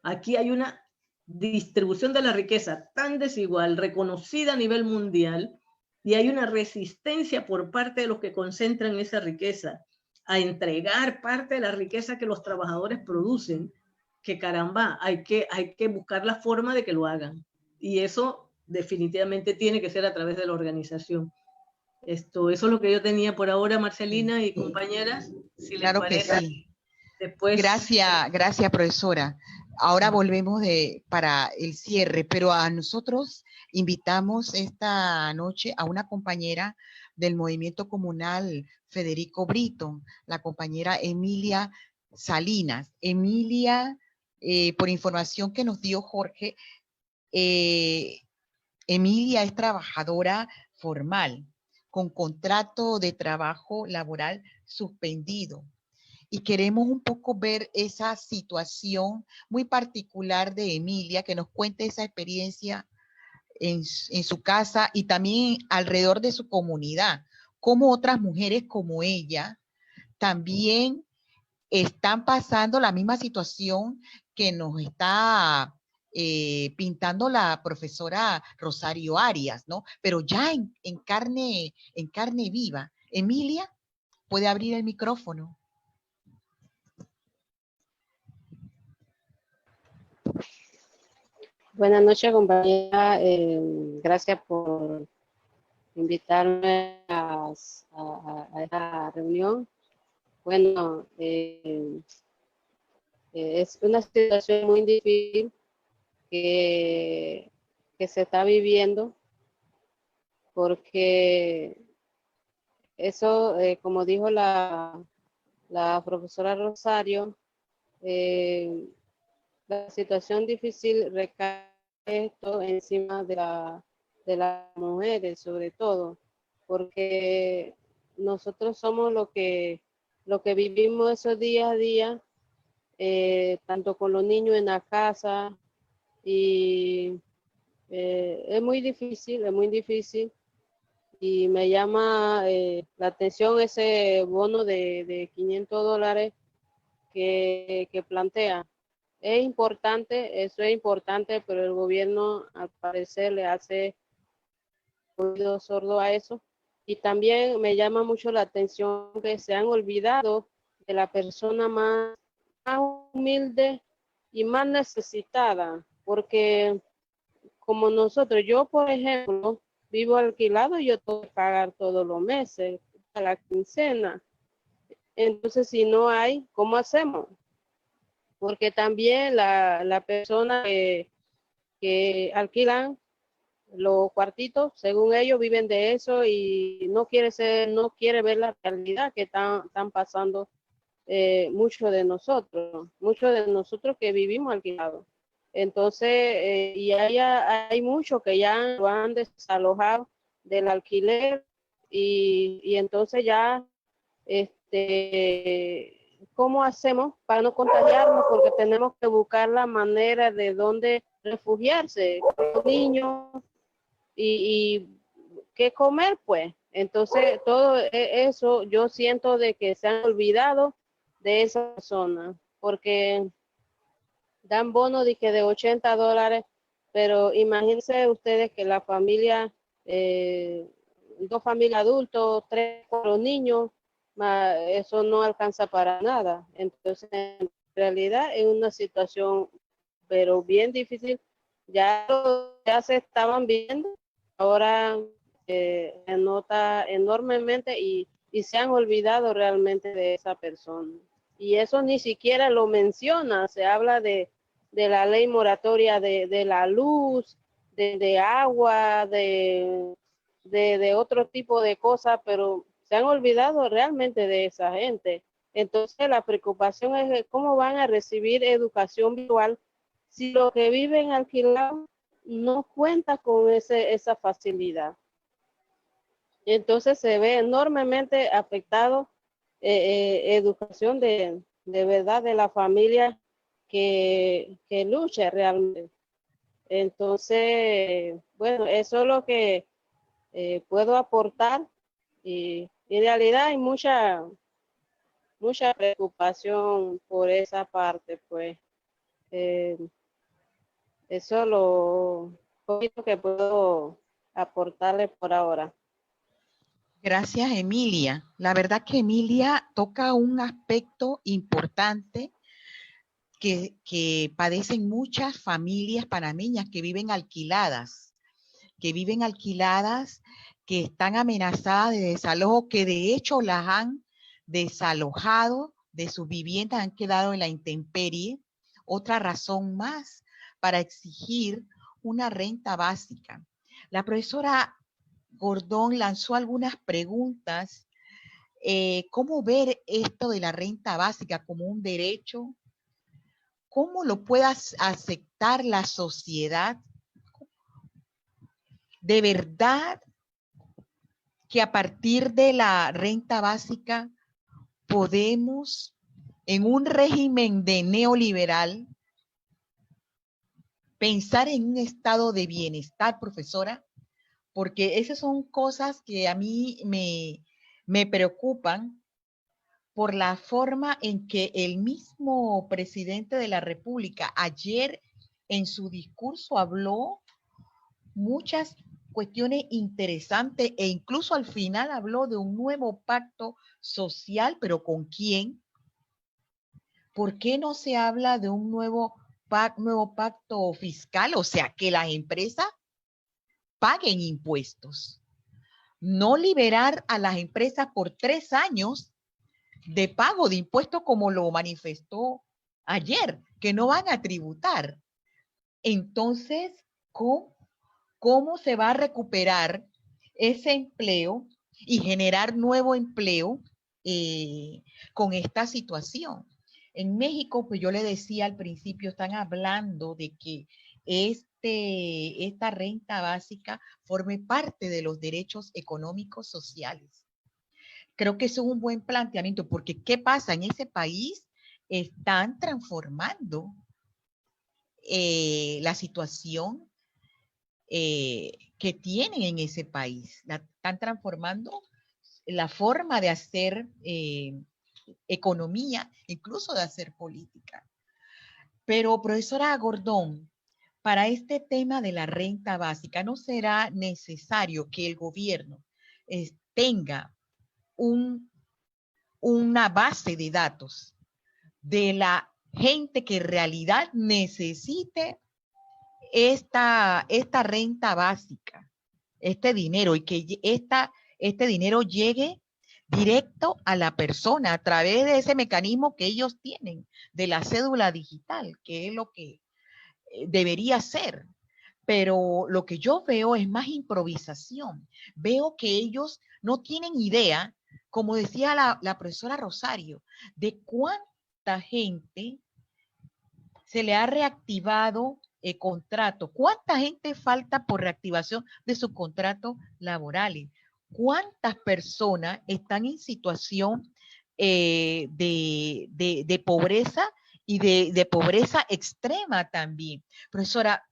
S3: Aquí hay una distribución de la riqueza tan desigual, reconocida a nivel mundial, y hay una resistencia por parte de los que concentran esa riqueza a entregar parte de la riqueza que los trabajadores producen, que caramba, hay que buscar la forma de que lo hagan. Y eso definitivamente tiene que ser a través de la organización. Eso es lo que yo tenía por ahora, Marcelina y compañeras. Si les
S1: Claro que
S3: parece,
S1: sí.
S3: después...
S1: Gracias, profesora. Ahora volvemos para el cierre, pero a nosotros invitamos esta noche a una compañera del movimiento comunal Federico Brito, la compañera Emilia Salinas. Emilia, por información que nos dio Jorge, Emilia es trabajadora formal, con contrato de trabajo laboral suspendido. Y queremos un poco ver esa situación muy particular de Emilia, que nos cuente esa experiencia en su casa y también alrededor de su comunidad, cómo otras mujeres como ella también están pasando la misma situación que nos está pintando la profesora Rosario Arias, ¿no? Pero ya en carne viva. Emilia, ¿puede abrir el micrófono?
S4: Buenas noches, compañera. Gracias por invitarme a esta reunión. Bueno, es una situación muy difícil que se está viviendo, porque eso, como dijo la profesora Rosario, la situación difícil recae esto encima de las mujeres, sobre todo, porque nosotros somos lo que vivimos esos días a día, tanto con los niños en la casa, y es muy difícil, y me llama la atención ese bono de $500 que plantea. Eso es importante, pero el gobierno al parecer le hace oído sordo a eso. Y también me llama mucho la atención que se han olvidado de la persona más humilde y más necesitada, porque como nosotros, yo por ejemplo, vivo alquilado y yo tengo que pagar todos los meses a la quincena. Entonces, si no hay, ¿cómo hacemos? Porque también la persona que alquilan los cuartitos, según ellos, viven de eso y no quiere ver la realidad que están pasando muchos de nosotros que vivimos alquilados. Entonces, y hay muchos que ya lo han desalojado del alquiler y entonces ya, ¿cómo hacemos para no contagiarnos? Porque tenemos que buscar la manera de dónde refugiarse, los niños y qué comer, pues. Entonces, todo eso yo siento de que se han olvidado de esa zona, porque dan bonos de $80, pero imagínense ustedes que la familia, 2 familias adultos, 3, 4 niños, eso no alcanza para nada. Entonces, en realidad es una situación, pero bien difícil. Ya se estaban viendo, ahora se nota enormemente y se han olvidado realmente de esa persona. Y eso ni siquiera lo menciona, se habla de la ley moratoria de la luz, de agua, de otro tipo de cosas, pero se han olvidado realmente de esa gente. Entonces la preocupación es cómo van a recibir educación virtual si los que viven alquilados no cuenta con esa facilidad. Entonces se ve enormemente afectado educación de verdad de la familia que lucha realmente. Entonces, bueno, eso es lo que puedo aportar y en realidad hay mucha preocupación por esa parte, pues. Eso es lo poquito que puedo aportarle por ahora.
S1: Gracias, Emilia. La verdad que Emilia toca un aspecto importante que padecen muchas familias panameñas que viven alquiladas, que están amenazadas de desalojo, que de hecho las han desalojado de sus viviendas, han quedado en la intemperie. Otra razón más para exigir una renta básica. La profesora Gordón lanzó algunas preguntas. ¿Cómo ver esto de la renta básica como un derecho? ¿Cómo lo pueda aceptar la sociedad? ¿De verdad que a partir de la renta básica podemos, en un régimen de neoliberal, pensar en un estado de bienestar, profesora? Porque esas son cosas que a mí me preocupan por la forma en que el mismo presidente de la República ayer en su discurso habló muchas cuestiones interesantes e incluso al final habló de un nuevo pacto social, pero ¿con quién? ¿Por qué no se habla de un nuevo pacto fiscal? O sea, que las empresas paguen impuestos. No liberar a las empresas por 3 años de pago de impuestos como lo manifestó ayer, que no van a tributar. Entonces, ¿cómo se va a recuperar ese empleo y generar nuevo empleo con esta situación? En México, pues yo le decía al principio, están hablando de que esta renta básica forme parte de los derechos económicos sociales. Creo que eso es un buen planteamiento, porque ¿qué pasa? En ese país están transformando la situación que tienen en ese país. Están transformando la forma de hacer economía, incluso de hacer política. Pero, profesora Gordón, para este tema de la renta básica, ¿no será necesario que el gobierno tenga una base de datos de la gente que en realidad necesite esta renta básica, este dinero, y que este dinero llegue directo a la persona a través de ese mecanismo que ellos tienen, de la cédula digital, que es lo que debería ser? Pero lo que yo veo es más improvisación. Veo que ellos no tienen idea, como decía la profesora Rosario, de cuánta gente se le ha reactivado el contrato, cuánta gente falta por reactivación de sus contratos laborales, cuántas personas están en situación de pobreza y de pobreza extrema también. Profesora,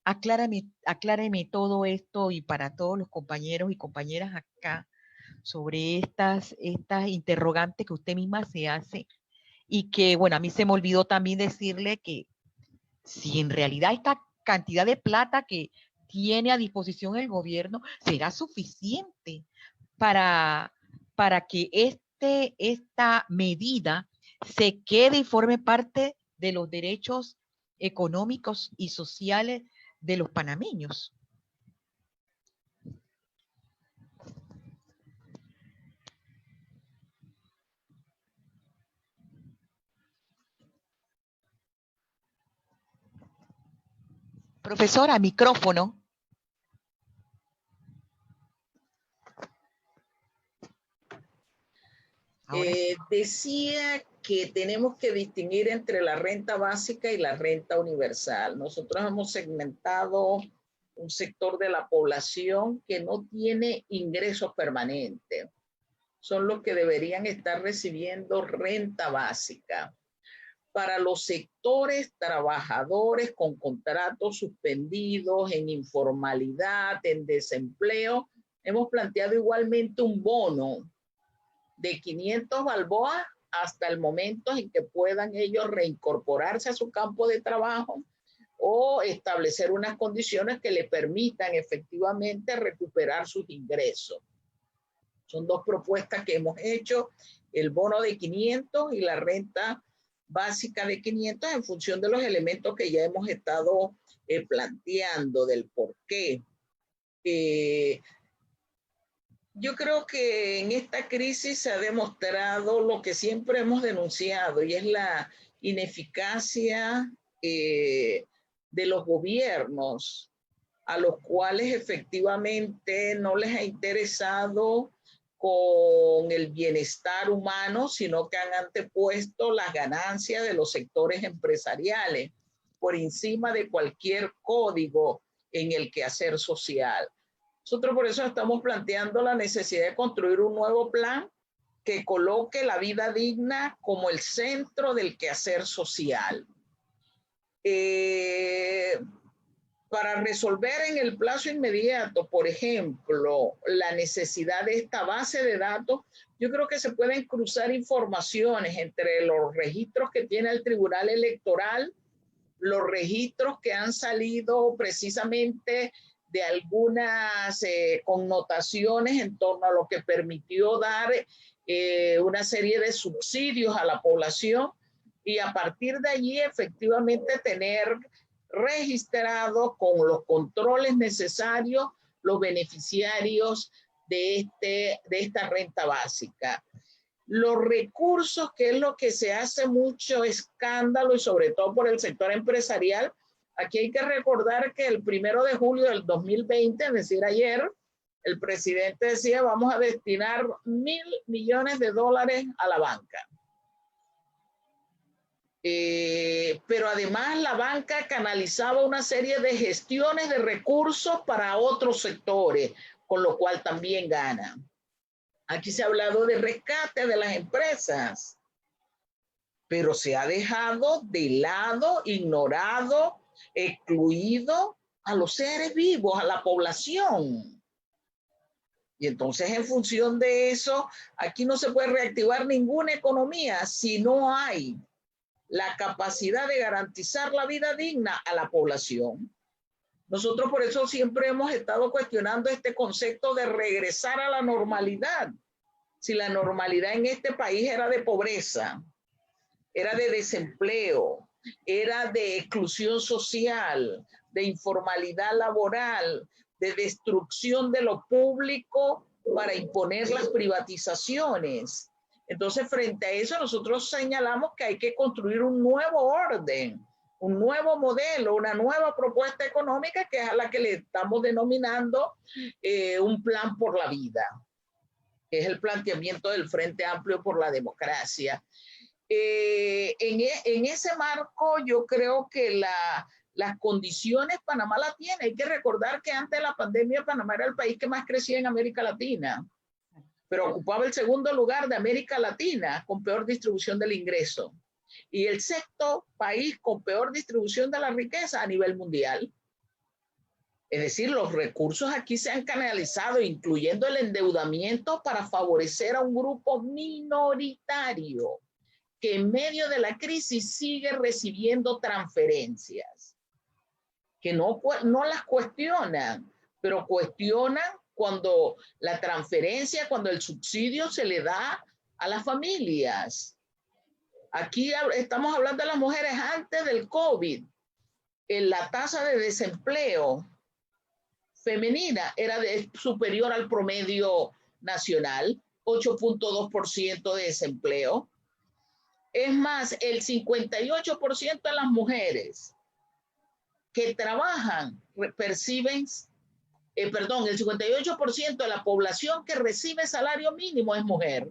S1: acláreme todo esto, y para todos los compañeros y compañeras acá, sobre estas interrogantes que usted misma se hace, y que, bueno, a mí se me olvidó también decirle que si en realidad esta cantidad de plata que tiene a disposición el gobierno será suficiente para que esta medida se quede y forme parte de los derechos económicos y sociales de los panameños. Profesora, micrófono.
S2: Decía que tenemos que distinguir entre la renta básica y la renta universal. Nosotros hemos segmentado un sector de la población que no tiene ingresos permanentes. Son los que deberían estar recibiendo renta básica. Para los sectores trabajadores con contratos suspendidos, en informalidad, en desempleo, hemos planteado igualmente un bono de 500 balboas hasta el momento en que puedan ellos reincorporarse a su campo de trabajo o establecer unas condiciones que le permitan efectivamente recuperar sus ingresos. Son dos propuestas que hemos hecho, el bono de 500 y la renta básica de 500, en función de los elementos que ya hemos estado planteando, del por qué. Yo creo que en esta crisis se ha demostrado lo que siempre hemos denunciado, y es la ineficacia de los gobiernos, a los cuales efectivamente no les ha interesado con el bienestar humano, sino que han antepuesto las ganancias de los sectores empresariales por encima de cualquier código en el quehacer social. Nosotros por eso estamos planteando la necesidad de construir un nuevo plan que coloque la vida digna como el centro del quehacer social. Para resolver en el plazo inmediato, por ejemplo, la necesidad de esta base de datos, yo creo que se pueden cruzar informaciones entre los registros que tiene el Tribunal Electoral, los registros que han salido precisamente de algunas connotaciones en torno a lo que permitió dar una serie de subsidios a la población, y a partir de allí efectivamente tener registrado con los controles necesarios los beneficiarios de esta renta básica. Los recursos, que es lo que se hace mucho escándalo, y sobre todo por el sector empresarial, aquí hay que recordar que el 1 de julio del 2020, es decir, ayer, el presidente decía: vamos a destinar $1.000 millones a la banca. Pero además la banca canalizaba una serie de gestiones de recursos para otros sectores, con lo cual también gana. Aquí se ha hablado de rescate de las empresas, pero se ha dejado de lado, ignorado, excluido a los seres vivos, a la población. Y entonces, en función de eso, aquí no se puede reactivar ninguna economía si no hay la capacidad de garantizar la vida digna a la población. Nosotros por eso siempre hemos estado cuestionando este concepto de regresar a la normalidad. Si la normalidad en este país era de pobreza, era de desempleo, era de exclusión social, de informalidad laboral, de destrucción de lo público para imponer las privatizaciones. Entonces, frente a eso, nosotros señalamos que hay que construir un nuevo orden, un nuevo modelo, una nueva propuesta económica, que es a la que le estamos denominando un plan por la vida, que es el planteamiento del Frente Amplio por la Democracia. En ese marco, yo creo que las condiciones Panamá la tiene. Hay que recordar que antes de la pandemia Panamá era el país que más crecía en América Latina, pero ocupaba el segundo lugar de América Latina con peor distribución del ingreso y el sexto país con peor distribución de la riqueza a nivel mundial. Es decir, los recursos aquí se han canalizado, incluyendo el endeudamiento, para favorecer a un grupo minoritario que en medio de la crisis sigue recibiendo transferencias, que no las cuestionan, pero cuestionan cuando la transferencia, cuando el subsidio se le da a las familias. Aquí estamos hablando de las mujeres antes del COVID. La tasa de desempleo femenina era superior al promedio nacional, 8.2% de desempleo. Es más, el 58% de las mujeres que trabajan perciben, el 58% de la población que recibe salario mínimo es mujer.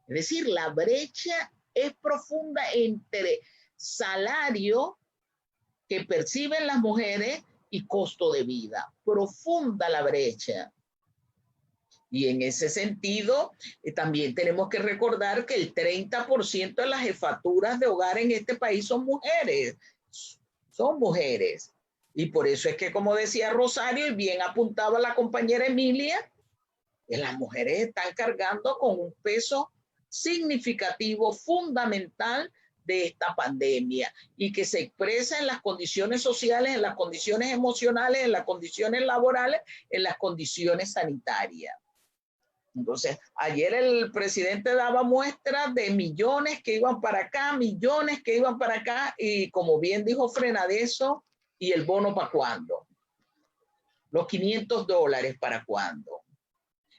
S2: Es decir, la brecha es profunda entre salario que perciben las mujeres y costo de vida. Profunda la brecha. Y en ese sentido, también tenemos que recordar que el 30% de las jefaturas de hogar en este país son mujeres. Son mujeres. Y por eso es que, como decía Rosario, y bien apuntaba la compañera Emilia, que las mujeres están cargando con un peso significativo, fundamental de esta pandemia, y que se expresa en las condiciones sociales, en las condiciones emocionales, en las condiciones laborales, en las condiciones sanitarias. Entonces, ayer el presidente daba muestras de millones que iban para acá, millones que iban para acá, y como bien dijo Frenadeso, ¿y el bono para cuándo? Los $500 para cuándo.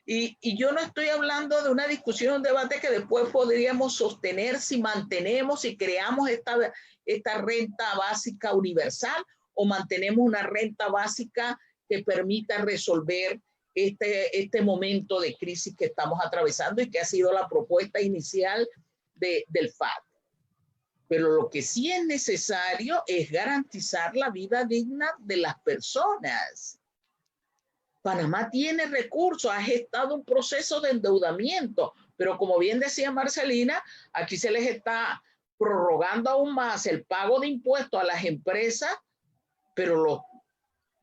S2: Y yo no estoy hablando de una discusión, un debate que después podríamos sostener si mantenemos y creamos esta renta básica universal o mantenemos una renta básica que permita resolver este momento de crisis que estamos atravesando y que ha sido la propuesta inicial del FAD. Pero lo que sí es necesario es garantizar la vida digna de las personas. Panamá tiene recursos, ha gestado un proceso de endeudamiento, pero como bien decía Marcelina, aquí se les está prorrogando aún más el pago de impuestos a las empresas, pero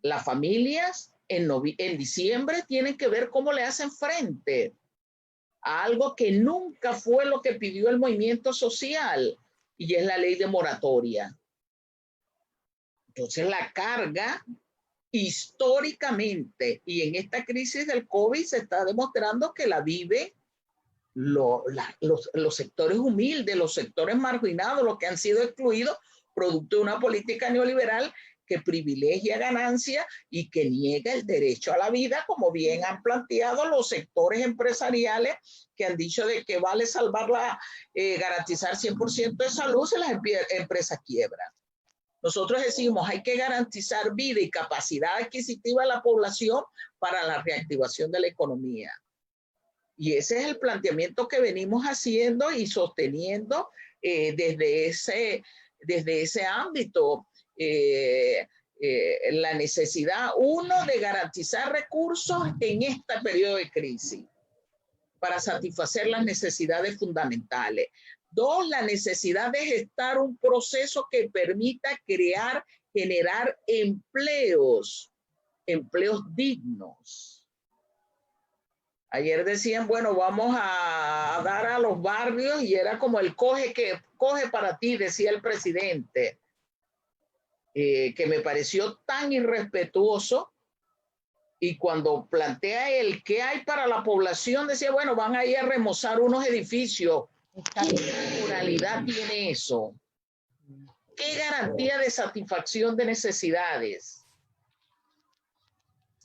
S2: las familias en diciembre tienen que ver cómo le hacen frente a algo que nunca fue lo que pidió el movimiento social, y es la ley de moratoria. Entonces la carga históricamente y en esta crisis del COVID se está demostrando que la vive los sectores humildes, los sectores marginados, los que han sido excluidos producto de una política neoliberal que privilegia ganancia y que niega el derecho a la vida, como bien han planteado los sectores empresariales que han dicho de que vale garantizar 100% de salud si las empresas quiebran. Nosotros decimos, hay que garantizar vida y capacidad adquisitiva de la población para la reactivación de la economía. Y ese es el planteamiento que venimos haciendo y sosteniendo desde ese ámbito. La necesidad, uno, de garantizar recursos en este periodo de crisis para satisfacer las necesidades fundamentales. Dos, la necesidad de gestar un proceso que permita generar empleos dignos. Ayer decían, bueno, vamos a dar a los barrios y era como el coge para ti, decía el presidente, que me pareció tan irrespetuoso. Y cuando plantea el qué hay para la población, decía, bueno, van a ir a remozar unos edificios. ¿Qué moralidad tiene eso? ¿Qué garantía de satisfacción de necesidades?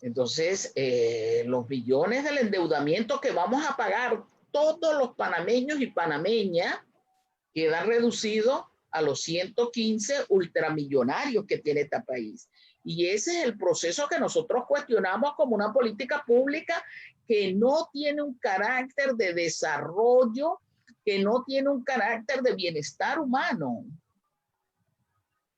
S2: Entonces, los billones del endeudamiento que vamos a pagar todos los panameños y panameñas quedan reducidos a los 115 ultramillonarios que tiene este país. Y ese es el proceso que nosotros cuestionamos como una política pública que no tiene un carácter de desarrollo, que no tiene un carácter de bienestar humano.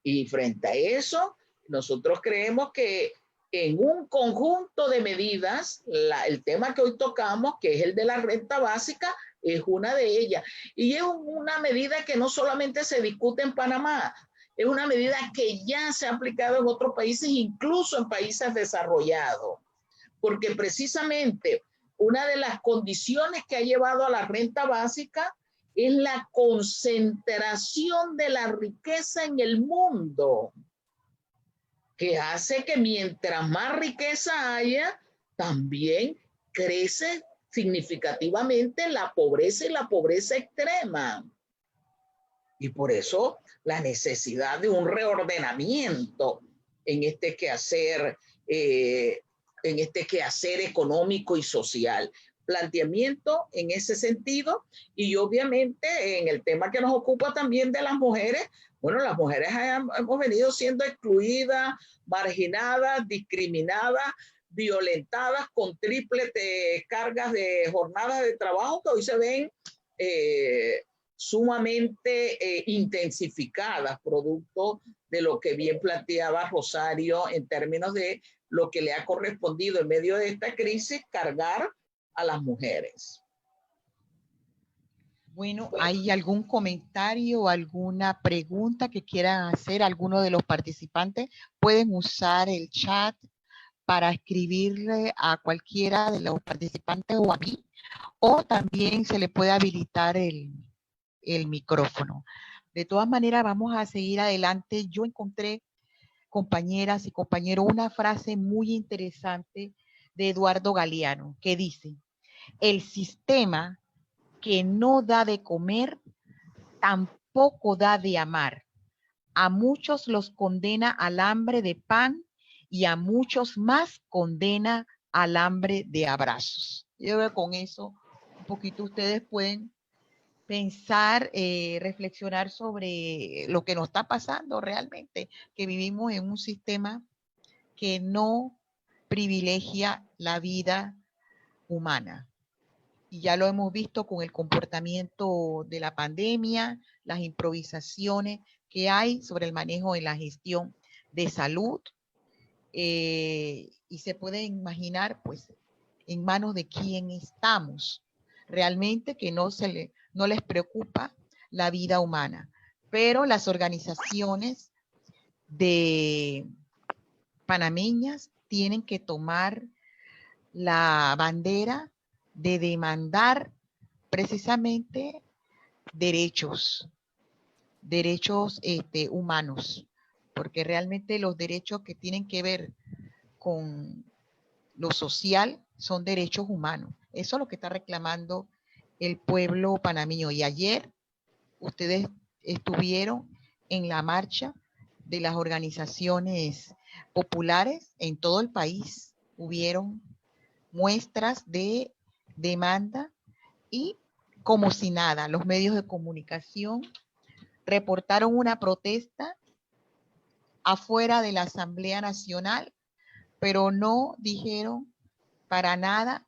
S2: Y frente a eso, nosotros creemos que en un conjunto de medidas, el tema que hoy tocamos, que es el de la renta básica, es una de ellas. Y es una medida que no solamente se discute en Panamá, es una medida que ya se ha aplicado en otros países, incluso en países desarrollados. Porque precisamente una de las condiciones que ha llevado a la renta básica es la concentración de la riqueza en el mundo, que hace que mientras más riqueza haya, también crece significativamente la pobreza y la pobreza extrema. Y por eso la necesidad de un reordenamiento en este quehacer económico y social. Planteamiento en ese sentido, y obviamente en el tema que nos ocupa también de las mujeres, bueno, las mujeres hemos venido siendo excluidas, marginadas, discriminadas, violentadas con triples cargas de jornadas de trabajo que hoy se ven sumamente intensificadas, producto de lo que bien planteaba Rosario en términos de lo que le ha correspondido en medio de esta crisis cargar a las mujeres.
S1: Bueno, ¿hay algún comentario o alguna pregunta que quieran hacer alguno de los participantes? Pueden usar el chat para escribirle a cualquiera de los participantes o a mí, o también se le puede habilitar el micrófono. De todas maneras, vamos a seguir adelante. Yo encontré, compañeras y compañeros, una frase muy interesante de Eduardo Galeano que dice: el sistema que no da de comer, tampoco da de amar. A muchos los condena al hambre de pan y a muchos más condena al hambre de abrazos. Yo creo que con eso un poquito ustedes pueden pensar, reflexionar sobre lo que nos está pasando realmente, que vivimos en un sistema que no privilegia la vida humana. Y ya lo hemos visto con el comportamiento de la pandemia, las improvisaciones que hay sobre el manejo de la gestión de salud. Y se puede imaginar, pues, en manos de quién estamos. Realmente que no les preocupa la vida humana. Pero las organizaciones de panameñas tienen que tomar la bandera de demandar precisamente derechos humanos, porque realmente los derechos que tienen que ver con lo social son derechos humanos. Eso es lo que está reclamando el pueblo panameño. Y ayer ustedes estuvieron en la marcha de las organizaciones populares en todo el país. Hubieron muestras de demanda y como si nada, los medios de comunicación reportaron una protesta afuera de la Asamblea Nacional, pero no dijeron para nada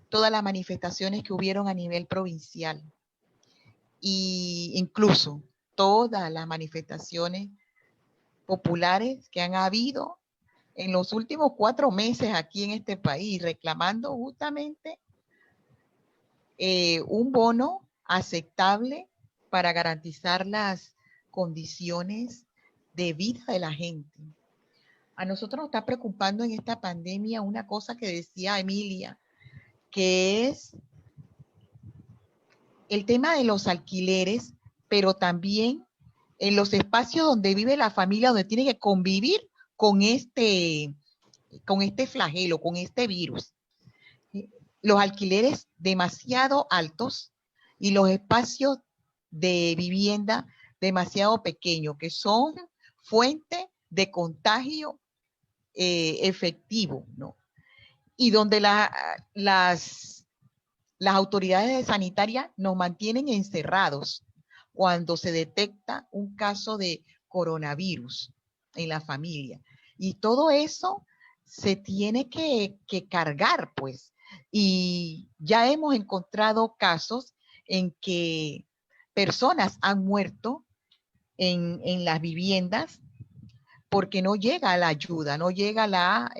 S1: todas las manifestaciones que hubieron a nivel provincial. Y incluso todas las manifestaciones populares que han habido en los últimos 4 meses aquí en este país, reclamando justamente un bono aceptable para garantizar las condiciones de vida de la gente. A nosotros nos está preocupando en esta pandemia una cosa que decía Emilia, que es el tema de los alquileres, pero también en los espacios donde vive la familia, donde tiene que convivir con este flagelo, con este virus. Los alquileres demasiado altos y los espacios de vivienda demasiado pequeños, que son fuente de contagio efectivo, ¿no? Y donde las autoridades sanitarias nos mantienen encerrados cuando se detecta un caso de coronavirus en la familia. Y todo eso se tiene que cargar, pues. Y ya hemos encontrado casos en que personas han muerto en las viviendas porque no llega la ayuda, no llega la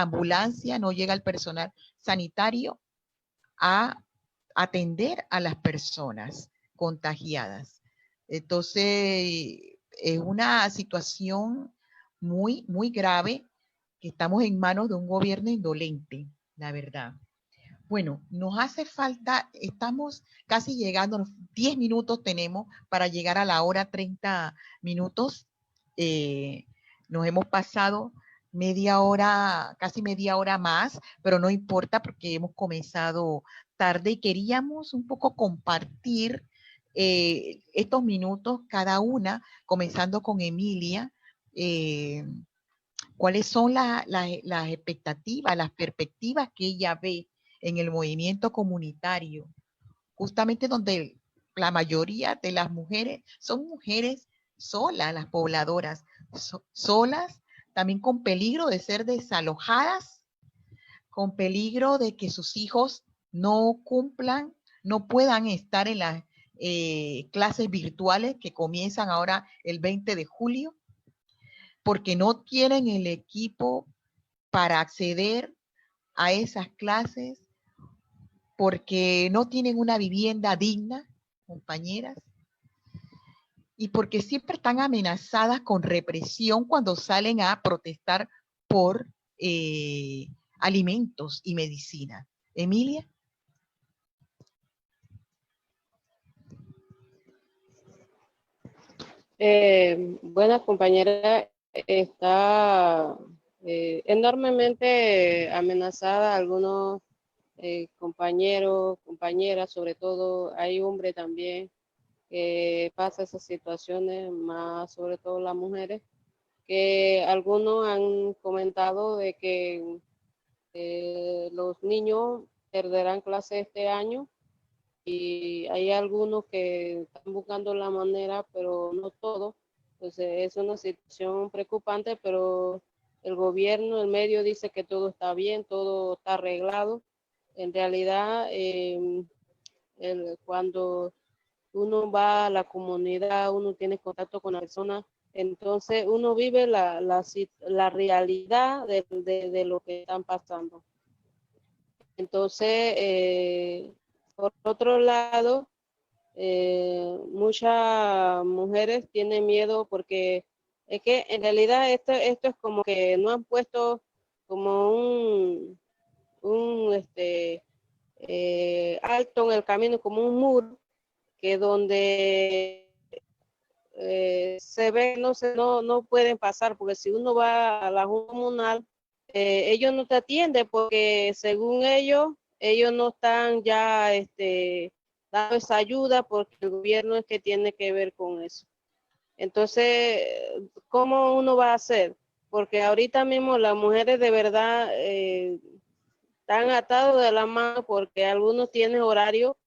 S1: ambulancia, no llega el personal sanitario a atender a las personas contagiadas. Entonces, es una situación muy, muy grave que estamos en manos de un gobierno indolente, la verdad. Bueno, nos hace falta, estamos casi llegando, 10 minutos tenemos para llegar a la hora 30 minutos. Nos hemos pasado media hora, casi media hora más, pero no importa porque hemos comenzado tarde y queríamos un poco compartir estos minutos cada una, comenzando con Emilia, cuáles son las expectativas, las perspectivas que ella ve en el movimiento comunitario, justamente donde la mayoría de las mujeres son mujeres solas, las pobladoras, solas, también con peligro de ser desalojadas, con peligro de que sus hijos no cumplan, no puedan estar en las clases virtuales que comienzan ahora el 20 de julio, porque no tienen el equipo para acceder a esas clases, porque no tienen una vivienda digna, compañeras, y porque siempre están amenazadas con represión cuando salen a protestar por alimentos y medicina. Emilia.
S4: Bueno, compañera, está enormemente amenazada algunos compañeros, compañeras, sobre todo hay hombres también que pasa esas situaciones, más sobre todo las mujeres, que algunos han comentado de que los niños perderán clase este año y hay algunos que están buscando la manera, pero no todos. Entonces es una situación preocupante, pero el gobierno, el medio dice que todo está bien, todo está arreglado. En realidad, cuando uno va a la comunidad, uno tiene contacto con la persona, entonces uno vive la realidad de lo que están pasando. Entonces, por otro lado, muchas mujeres tienen miedo porque es que en realidad esto es como que no han puesto como un alto en el camino, como un muro, que donde se ve, no pueden pasar, porque si uno va a la Junta Comunal, ellos no te atienden porque según ellos no están ya dando esa ayuda porque el gobierno es que tiene que ver con eso. Entonces, ¿cómo uno va a hacer? Porque ahorita mismo las mujeres de verdad están atados de la mano porque algunos tienen horario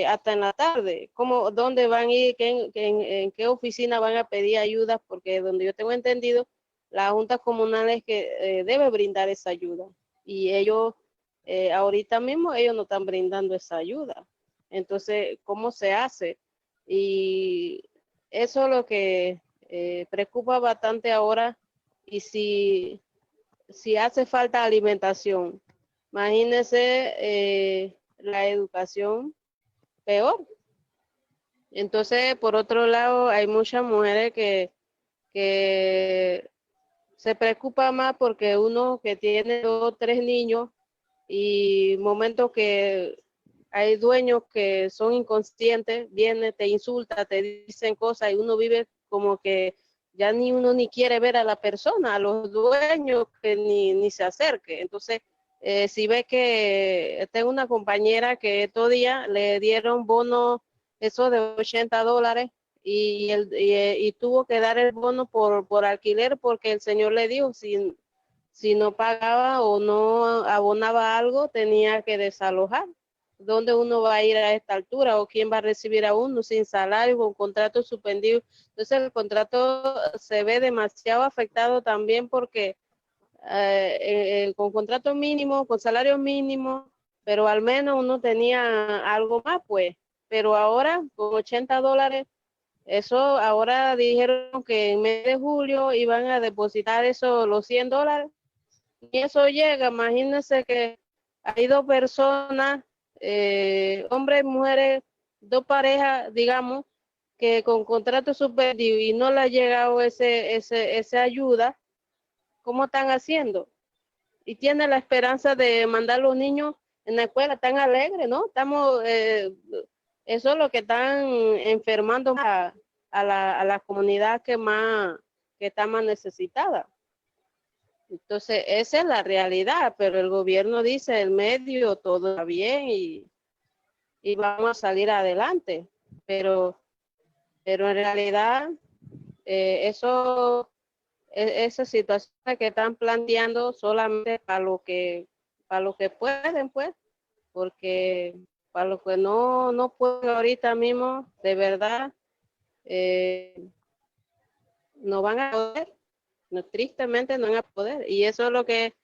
S4: hasta en la tarde. ¿Dónde van a ir? ¿En qué oficina van a pedir ayuda? Porque donde yo tengo entendido, la Junta Comunal es que debe brindar esa ayuda. Y ellos, ahorita mismo, ellos no están brindando esa ayuda. Entonces, ¿cómo se hace? Y eso es lo que preocupa bastante ahora. Y si hace falta alimentación, imagínense la educación peor. Entonces, por otro lado, hay muchas mujeres que se preocupan más porque uno que tiene 2 o 3 niños y momentos que hay dueños que son inconscientes, vienen, te insultan, te dicen cosas y uno vive como que ya ni uno ni quiere ver a la persona, a los dueños que ni se acerque. Entonces, si ve que tengo una compañera que todo día le dieron bono, eso de $80, y tuvo que dar el bono por alquiler porque el señor le dijo, si no pagaba o no abonaba algo, tenía que desalojar. ¿Dónde uno va a ir a esta altura? ¿O quién va a recibir a uno sin salario, con contrato suspendido? Entonces el contrato se ve demasiado afectado también porque con contrato mínimo, con salario mínimo, pero al menos uno tenía algo más, pues. Pero ahora, con $80, eso ahora dijeron que en mes de julio iban a depositar eso, los $100, y eso llega. Imagínense que hay dos personas, hombres y mujeres, dos parejas, digamos, que con contrato suspendido y no le ha llegado esa ayuda. ¿Cómo están haciendo? Y tiene la esperanza de mandar a los niños en la escuela, tan alegres, ¿no? Eso es lo que están enfermando a la comunidad que está más necesitada. Entonces, esa es la realidad, pero el gobierno dice, el medio, todo está bien y vamos a salir adelante. Pero en realidad, esas situaciones que están planteando solamente para lo que pueden, pues, porque para lo que no pueden ahorita mismo, de verdad, no van a poder. No, tristemente no van a poder, y eso es lo que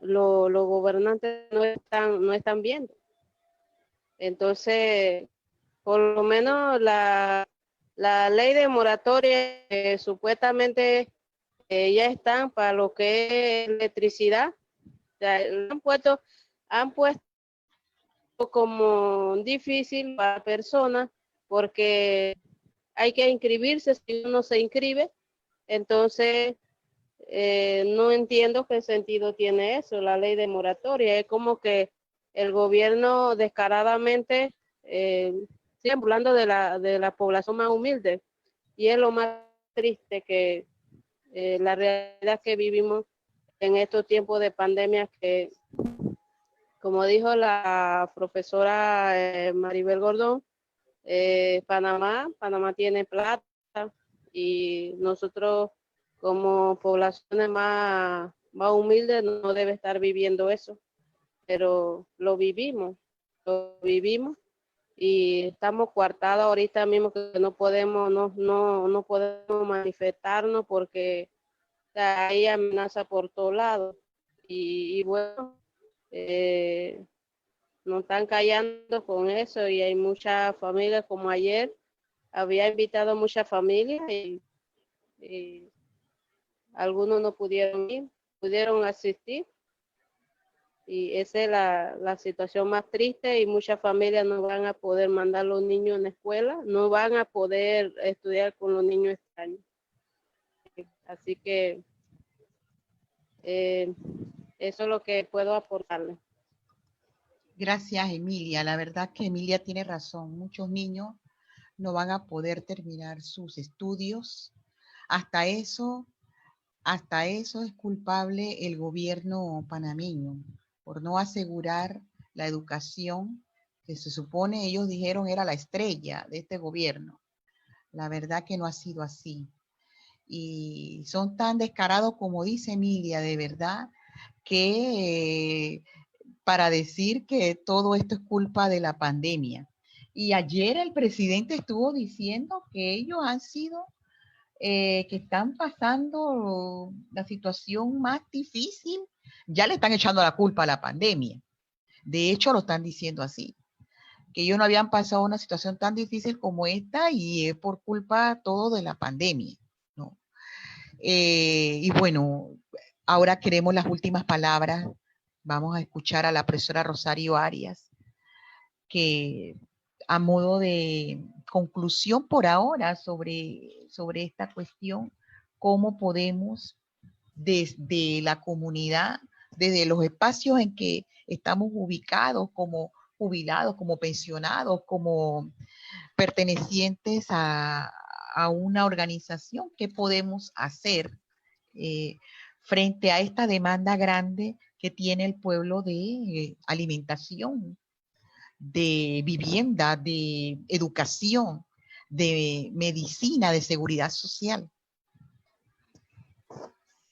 S4: los gobernantes no están viendo. Entonces, por lo menos la ley de moratoria, supuestamente ya están para lo que es electricidad. O sea, han puesto como difícil para la persona porque hay que inscribirse. Si uno se inscribe, entonces no entiendo qué sentido tiene eso, la ley de moratoria. Es como que el gobierno descaradamente sigue hablando de la población más humilde, y es lo más triste que la realidad que vivimos en estos tiempos de pandemia, que como dijo la profesora Maribel Gordón, Panamá tiene plata, y nosotros como poblaciones más humildes no debe estar viviendo eso, pero lo vivimos y estamos coartados ahorita mismo, que no podemos manifestarnos porque hay amenaza por todos lados, y bueno, nos están callando con eso, y hay muchas familias, como ayer había invitado a muchas familias y algunos no pudieron ir, pudieron asistir, y esa es la situación más triste, y muchas familias no van a poder mandar a los niños en la escuela, no van a poder estudiar con los niños este año. Así que eso es lo que puedo aportarle.
S1: Gracias, Emilia. La verdad que Emilia tiene razón. Muchos niños no van a poder terminar sus estudios. Hasta eso es culpable el gobierno panameño por no asegurar la educación que se supone, ellos dijeron, era la estrella de este gobierno. La verdad que no ha sido así. Y son tan descarados, como dice Emilia, de verdad, que para decir que todo esto es culpa de la pandemia. Y ayer el presidente estuvo diciendo que ellos han sido, que están pasando la situación más difícil. Ya le están echando la culpa a la pandemia. De hecho, lo están diciendo así, que ellos no habían pasado una situación tan difícil como esta, y es por culpa todo de la pandemia, ¿no? Y bueno, ahora queremos las últimas palabras. Vamos a escuchar a la profesora Rosario Arias, que a modo de conclusión por ahora sobre esta cuestión, cómo podemos desde la comunidad desde los espacios en que estamos ubicados como jubilados, como pensionados, como pertenecientes a una organización, ¿qué podemos hacer frente a esta demanda grande que tiene el pueblo de alimentación, de vivienda, de educación, de medicina, de seguridad social?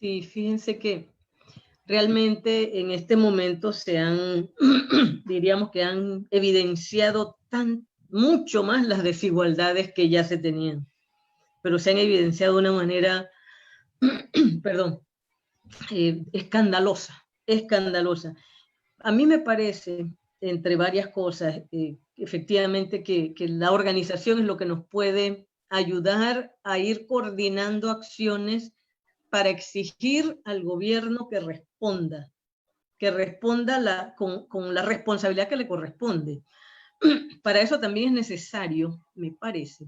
S3: Sí, fíjense que realmente en este momento se han, diríamos que han evidenciado mucho más las desigualdades que ya se tenían, pero se han evidenciado de una manera, perdón, escandalosa, escandalosa. A mí me parece, entre varias cosas, efectivamente que la organización es lo que nos puede ayudar a ir coordinando acciones para exigir al gobierno que responda con la responsabilidad que le corresponde. Para eso también es necesario, me parece,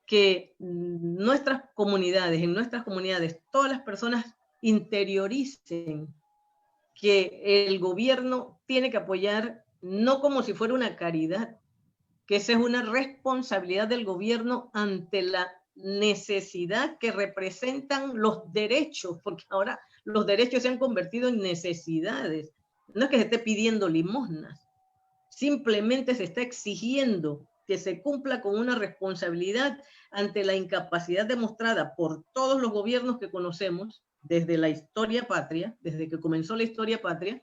S3: que en nuestras comunidades, todas las personas interioricen que el gobierno tiene que apoyar, no como si fuera una caridad, que esa es una responsabilidad del gobierno ante la necesidad que representan los derechos, porque ahora los derechos se han convertido en necesidades. No es que se esté pidiendo limosnas, simplemente se está exigiendo que se cumpla con una responsabilidad ante la incapacidad demostrada por todos los gobiernos que conocemos desde la historia patria, desde que comenzó la historia patria,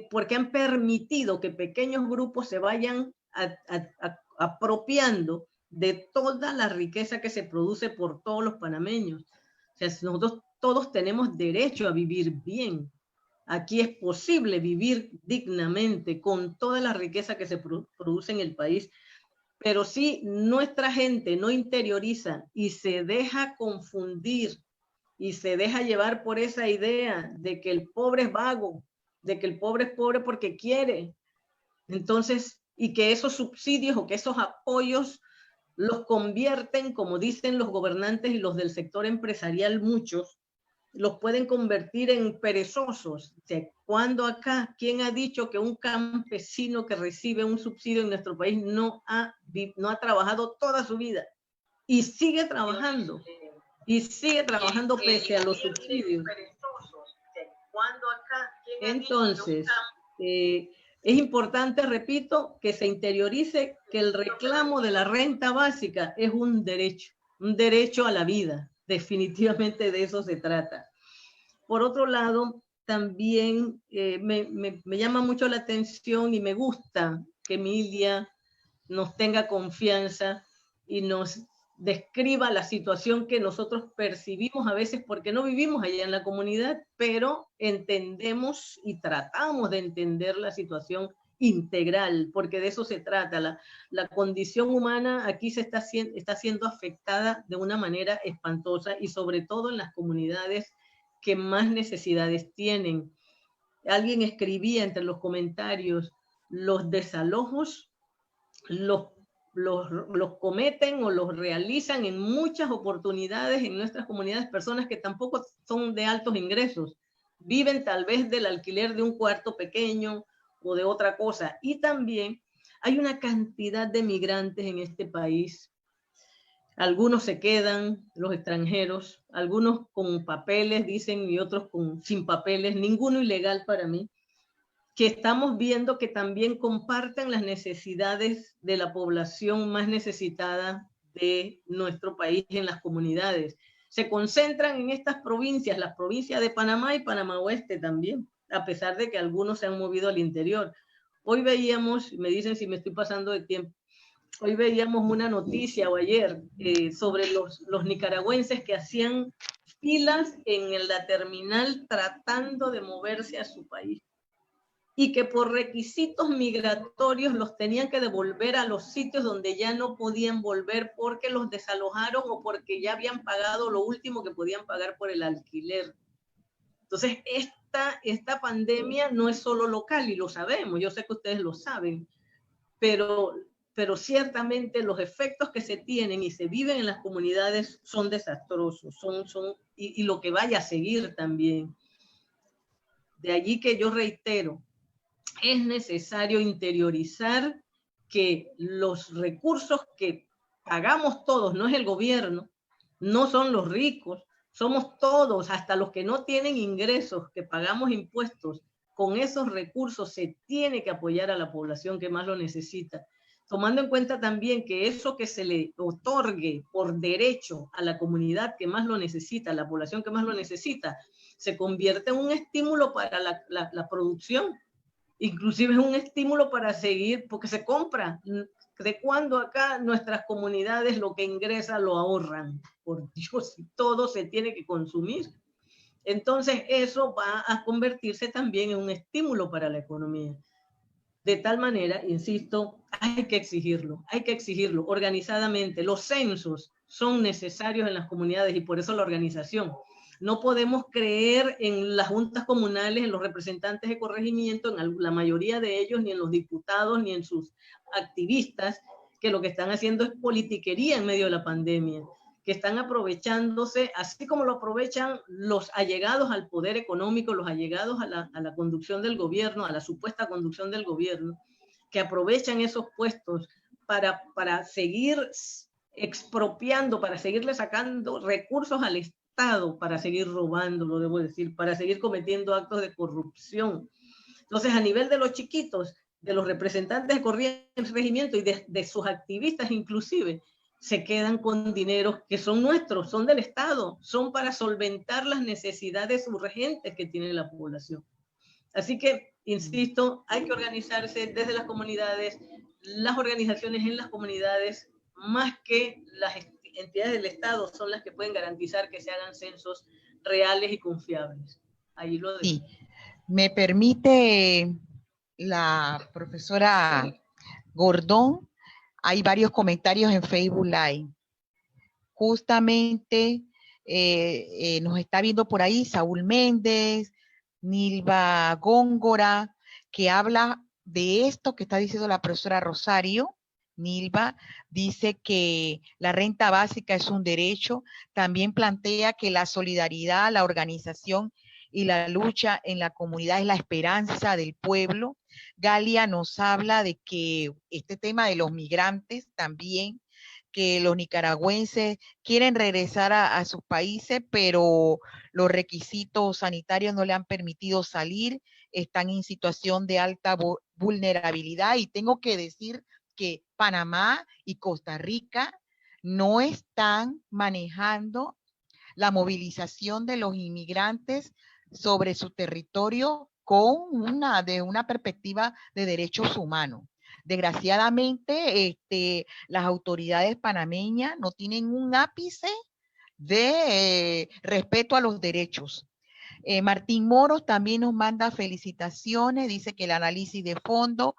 S3: porque han permitido que pequeños grupos se vayan apropiando de toda la riqueza que se produce por todos los panameños. O sea, nosotros todos tenemos derecho a vivir bien. Aquí es posible vivir dignamente con toda la riqueza que se produce en el país, pero si nuestra gente no interioriza y se deja confundir y se deja llevar por esa idea de que el pobre es vago, de que el pobre es pobre porque quiere, entonces, y que esos subsidios o que esos apoyos los convierten, como dicen los gobernantes y los del sector empresarial, muchos, los pueden convertir en perezosos. O sea, cuando acá, ¿quién ha dicho que un campesino que recibe un subsidio en nuestro país no ha trabajado toda su vida y sigue trabajando? Y sigue trabajando pese a los subsidios. Entonces, es importante, repito, que se interiorice que el reclamo de la renta básica es un derecho a la vida. Definitivamente de eso se trata. Por otro lado, también me llama mucho la atención y me gusta que Emilia nos tenga confianza y nos describa la situación que nosotros percibimos a veces porque no vivimos allá en la comunidad, pero entendemos y tratamos de entender la situación integral, porque de eso se trata. La condición humana aquí está siendo afectada de una manera espantosa y sobre todo en las comunidades que más necesidades tienen. Alguien escribía entre los comentarios, los desalojos los cometen o los realizan en muchas oportunidades en nuestras comunidades personas que tampoco son de altos ingresos, viven tal vez del alquiler de un cuarto pequeño o de otra cosa. Y también hay una cantidad de migrantes en este país. Algunos se quedan, los extranjeros, algunos con papeles, dicen, y otros sin papeles, ninguno ilegal para mí, que estamos viendo que también comparten las necesidades de la población más necesitada de nuestro país en las comunidades. Se concentran en estas provincias, las provincias de Panamá y Panamá Oeste también, a pesar de que algunos se han movido al interior. Hoy veíamos, me dicen si me estoy pasando de tiempo, hoy veíamos una noticia o ayer sobre los nicaragüenses que hacían filas en la terminal tratando de moverse a su país y que por requisitos migratorios los tenían que devolver a los sitios donde ya no podían volver porque los desalojaron o porque ya habían pagado lo último que podían pagar por el alquiler. Entonces, esta pandemia no es solo local y lo sabemos, yo sé que ustedes lo saben, pero ciertamente los efectos que se tienen y se viven en las comunidades son desastrosos, y lo que vaya a seguir también. De allí que yo reitero, es necesario interiorizar que los recursos que pagamos todos, no es el gobierno, no son los ricos, somos todos, hasta los que no tienen ingresos, que pagamos impuestos. Con esos recursos se tiene que apoyar a la población que más lo necesita, tomando en cuenta también que eso que se le otorgue por derecho a la comunidad que más lo necesita, a la población que más lo necesita, se convierte en un estímulo para la producción. Inclusive es un estímulo para seguir, porque se compra. ¿De cuándo acá nuestras comunidades lo que ingresa lo ahorran? Por Dios, todo se tiene que consumir. Entonces eso va a convertirse también en un estímulo para la economía. De tal manera, insisto, hay que exigirlo organizadamente. Los censos son necesarios en las comunidades y por eso la organización. No podemos creer en las juntas comunales, en los representantes de corregimiento, en la mayoría de ellos, ni en los diputados, ni en sus activistas, que lo que están haciendo es politiquería en medio de la pandemia, que están aprovechándose, así como lo aprovechan los allegados al poder económico, los allegados a la conducción del gobierno, a la supuesta conducción del gobierno, que aprovechan esos puestos para seguir expropiando, para seguirle sacando recursos al Estado, para seguir robando, lo debo decir, para seguir cometiendo actos de corrupción. Entonces, a nivel de los chiquitos, de los representantes de corregimiento y de sus activistas inclusive, se quedan con dineros que son nuestros, son del Estado, son para solventar las necesidades urgentes que tiene la población. Así que, insisto, hay que organizarse desde las comunidades, las organizaciones en las comunidades, más que las entidades del Estado, son las que pueden garantizar que se hagan censos reales y confiables. Ahí lo dejo.
S1: Sí, me permite la profesora Gordón, hay varios comentarios en Facebook Live. Justamente nos está viendo por ahí Saúl Méndez, Nilva Góngora, que habla de esto que está diciendo la profesora Rosario. Nilva dice que la renta básica es un derecho. También plantea que la solidaridad, la organización y la lucha en la comunidad es la esperanza del pueblo. Galia nos habla de que este tema de los migrantes también, que los nicaragüenses quieren regresar a sus países, pero los requisitos sanitarios no le han permitido salir, están en situación de alta vulnerabilidad, y tengo que decir que Panamá y Costa Rica no están manejando la movilización de los inmigrantes sobre su territorio de una perspectiva de derechos humanos. Desgraciadamente, las autoridades panameñas no tienen un ápice de respeto a los derechos. Martín Moros también nos manda felicitaciones, dice que el análisis de fondo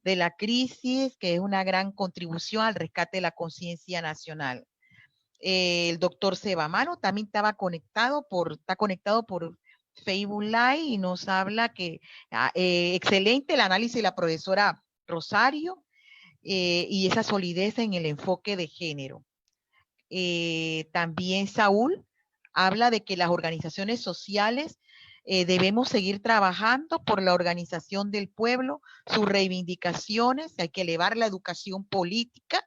S1: de la crisis, que es una gran contribución al rescate de la conciencia nacional. El doctor Sebamano también está conectado por Facebook Live y nos habla que excelente el análisis de la profesora Rosario y esa solidez en el enfoque de género. También Saúl habla de que las organizaciones sociales debemos seguir trabajando por la organización del pueblo, sus reivindicaciones, hay que elevar la educación política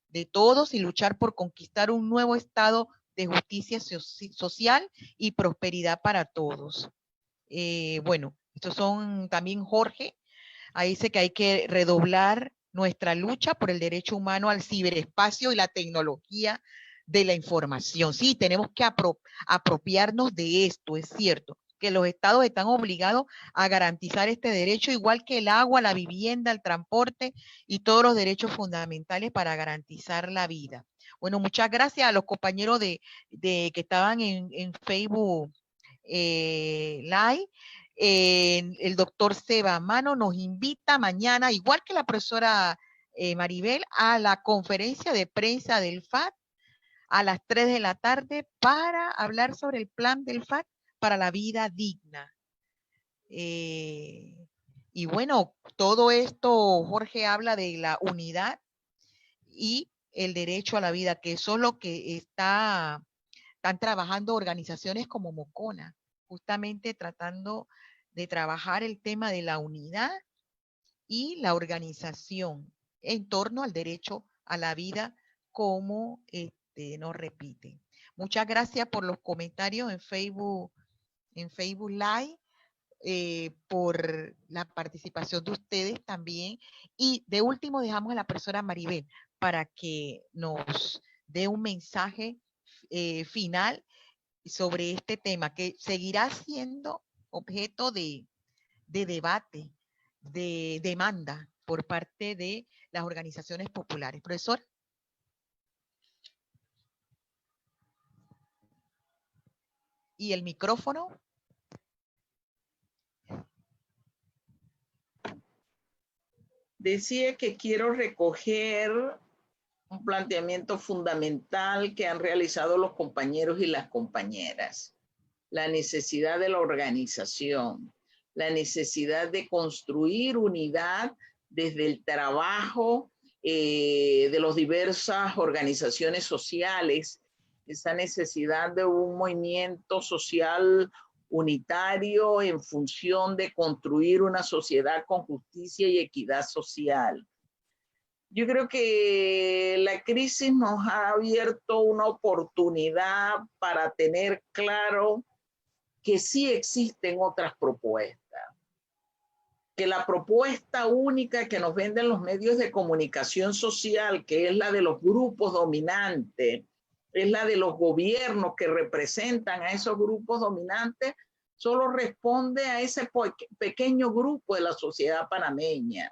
S1: de todos y luchar por conquistar un nuevo estado de justicia social y prosperidad para todos. Bueno, estos son también Jorge, ahí dice que hay que redoblar nuestra lucha por el derecho humano al ciberespacio y la tecnología de la información. Sí, tenemos que apropiarnos de esto, es cierto, que los estados están obligados a garantizar este derecho, igual que el agua, la vivienda, el transporte y todos los derechos fundamentales para garantizar la vida. Bueno, muchas gracias a los compañeros que estaban en Facebook Live. El doctor Sebamano nos invita mañana, igual que la profesora Maribel, a la conferencia de prensa del FAD a las 3 de la tarde para hablar sobre el plan del FAD para la vida digna. Y bueno, todo esto, Jorge habla de la unidad y el derecho a la vida, que eso es lo que están trabajando organizaciones como Mocona, justamente tratando de trabajar el tema de la unidad y la organización en torno al derecho a la vida, como nos repite. Muchas gracias por los comentarios en Facebook Live, por la participación de ustedes también. Y de último dejamos a la profesora Maribel para que nos dé un mensaje final sobre este tema, que seguirá siendo objeto de debate, de demanda por parte de las organizaciones populares. Profesor. Y el micrófono.
S2: Decía que quiero recoger un planteamiento fundamental que han realizado los compañeros y las compañeras. La necesidad de la organización, la necesidad de construir unidad desde el trabajo de las diversas organizaciones sociales, esa necesidad de un movimiento social unitario en función de construir una sociedad con justicia y equidad social. Yo creo que la crisis nos ha abierto una oportunidad para tener claro que sí existen otras propuestas, que la propuesta única que nos venden los medios de comunicación social, que es la de los grupos dominantes, es la de los gobiernos que representan a esos grupos dominantes, solo responde a ese pequeño grupo de la sociedad panameña,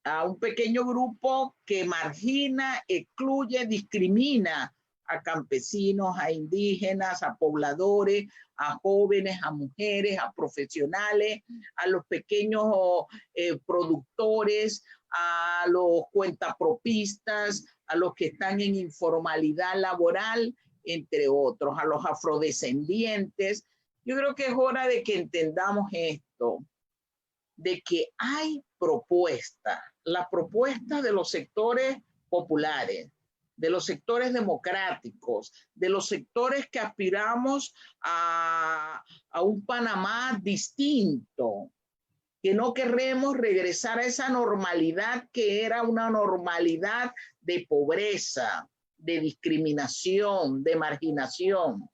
S2: a un pequeño grupo que margina, excluye, discrimina a campesinos, a indígenas, a pobladores, a jóvenes, a mujeres, a profesionales, a los pequeños productores, a los cuentapropistas, a los que están en informalidad laboral, entre otros, a los afrodescendientes. Yo creo que es hora de que entendamos esto, de que hay propuestas, la propuesta de los sectores populares, de los sectores democráticos, de los sectores que aspiramos a un Panamá distinto, que no queremos regresar a esa normalidad que era una normalidad de pobreza, de discriminación, de marginación.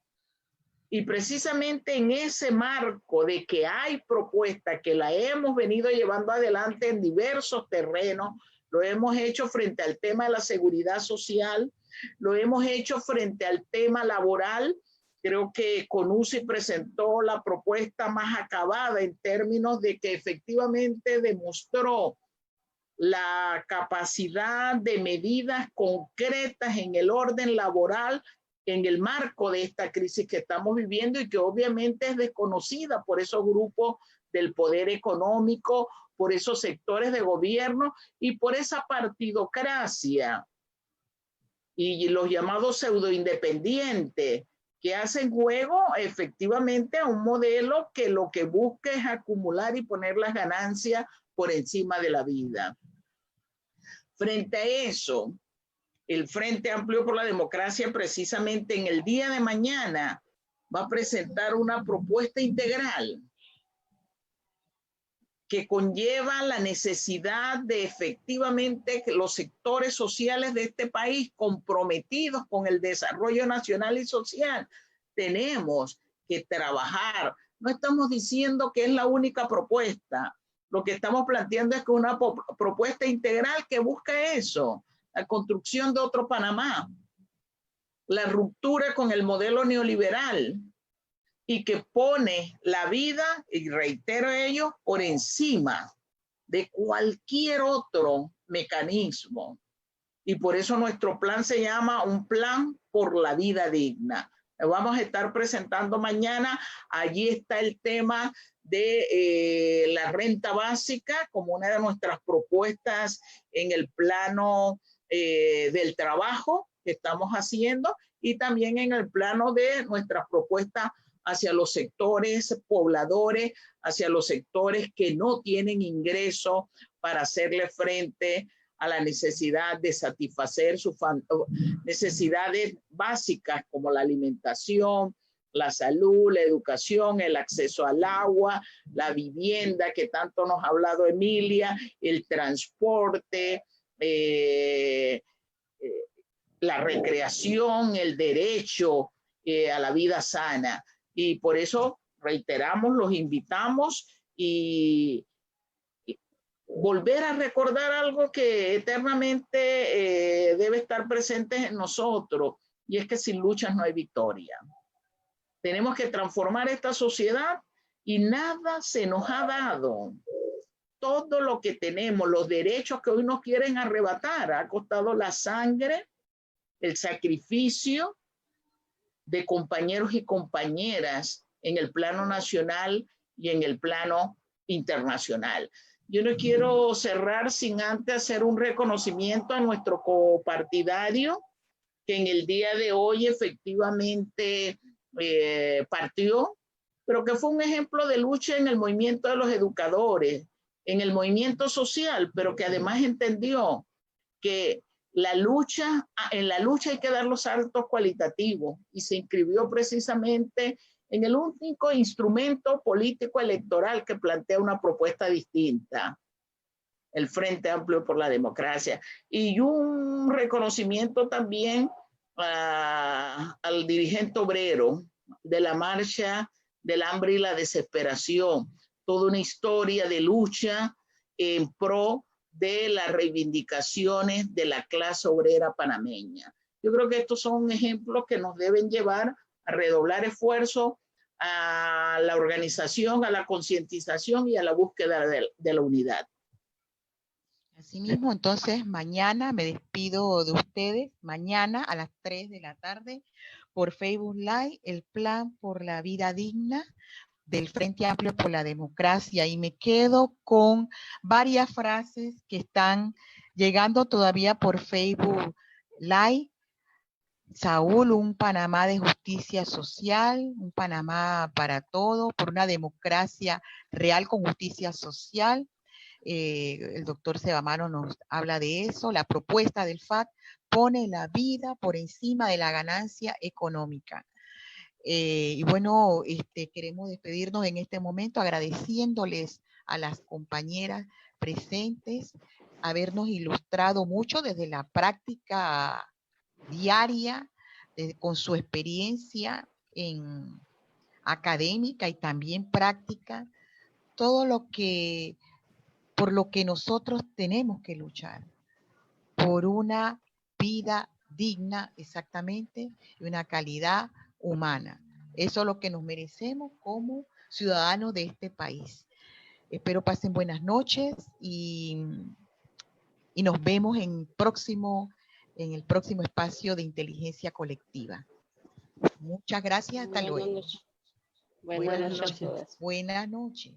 S2: Y precisamente en ese marco de que hay propuestas que la hemos venido llevando adelante en diversos terrenos, lo hemos hecho frente al tema de la seguridad social, lo hemos hecho frente al tema laboral. Creo que CONUSI presentó la propuesta más acabada en términos de que efectivamente demostró la capacidad de medidas concretas en el orden laboral en el marco de esta crisis que estamos viviendo y que obviamente es desconocida por esos grupos del poder económico, por esos sectores de gobierno y por esa partidocracia y los llamados pseudoindependientes que hacen juego efectivamente a un modelo que lo que busca es acumular y poner las ganancias por encima de la vida. Frente a eso, el Frente Amplio por la Democracia precisamente en el día de mañana va a presentar una propuesta integral que conlleva la necesidad de efectivamente que los sectores sociales de este país comprometidos con el desarrollo nacional y social, tenemos que trabajar. No estamos diciendo que es la única propuesta. Lo que estamos planteando es que una propuesta integral que busca eso, la construcción de otro Panamá, la ruptura con el modelo neoliberal y que pone la vida, y reitero ello, por encima de cualquier otro mecanismo. Y por eso nuestro plan se llama un plan por la vida digna. Lo vamos a estar presentando mañana. Allí está el tema de la renta básica como una de nuestras propuestas en el plano del trabajo que estamos haciendo y también en el plano de nuestras propuestas hacia los sectores pobladores, hacia los sectores que no tienen ingreso para hacerle frente a la necesidad de satisfacer sus necesidades básicas como la alimentación, la salud, la educación, el acceso al agua, la vivienda que tanto nos ha hablado Emilia, el transporte, la recreación, el derecho a la vida sana. Y por eso reiteramos, los invitamos y volver a recordar algo que eternamente debe estar presente en nosotros, y es que sin luchas no hay victoria. Tenemos que transformar esta sociedad y nada se nos ha dado. Todo lo que tenemos, los derechos que hoy nos quieren arrebatar, ha costado la sangre, el sacrificio de compañeros y compañeras en el plano nacional y en el plano internacional. Yo no quiero cerrar sin antes hacer un reconocimiento a nuestro copartidario, que en el día de hoy efectivamente partió, pero que fue un ejemplo de lucha en el movimiento de los educadores, en el movimiento social, pero que además entendió que en la lucha hay que dar los saltos cualitativos, y se inscribió precisamente en el único instrumento político electoral que plantea una propuesta distinta, el Frente Amplio por la Democracia. Y un reconocimiento también al dirigente obrero de la marcha del hambre y la desesperación, toda una historia de lucha en pro de las reivindicaciones de la clase obrera panameña. Yo creo que estos son ejemplos que nos deben llevar a redoblar esfuerzos a la organización, a la concientización y a la búsqueda de la unidad.
S1: Asimismo, entonces, mañana me despido de ustedes, mañana a las 3 de la tarde, por Facebook Live, el Plan por la Vida Digna del Frente Amplio por la Democracia, y me quedo con varias frases que están llegando todavía por Facebook Live. Saúl, un Panamá de justicia social, un Panamá para todos, por una democracia real con justicia social. El doctor Sebamano nos habla de eso. La propuesta del FAC pone la vida por encima de la ganancia económica. Y bueno, queremos despedirnos en este momento agradeciéndoles a las compañeras presentes habernos ilustrado mucho desde la práctica diaria, con su experiencia académica y también práctica, todo lo que, por lo que nosotros tenemos que luchar, por una vida digna exactamente y una calidad humana. Eso es lo que nos merecemos como ciudadanos de este país. Espero pasen buenas noches y nos vemos en el próximo espacio de inteligencia colectiva. Muchas gracias, hasta luego.
S4: Buenas noches.
S1: Buenas noches.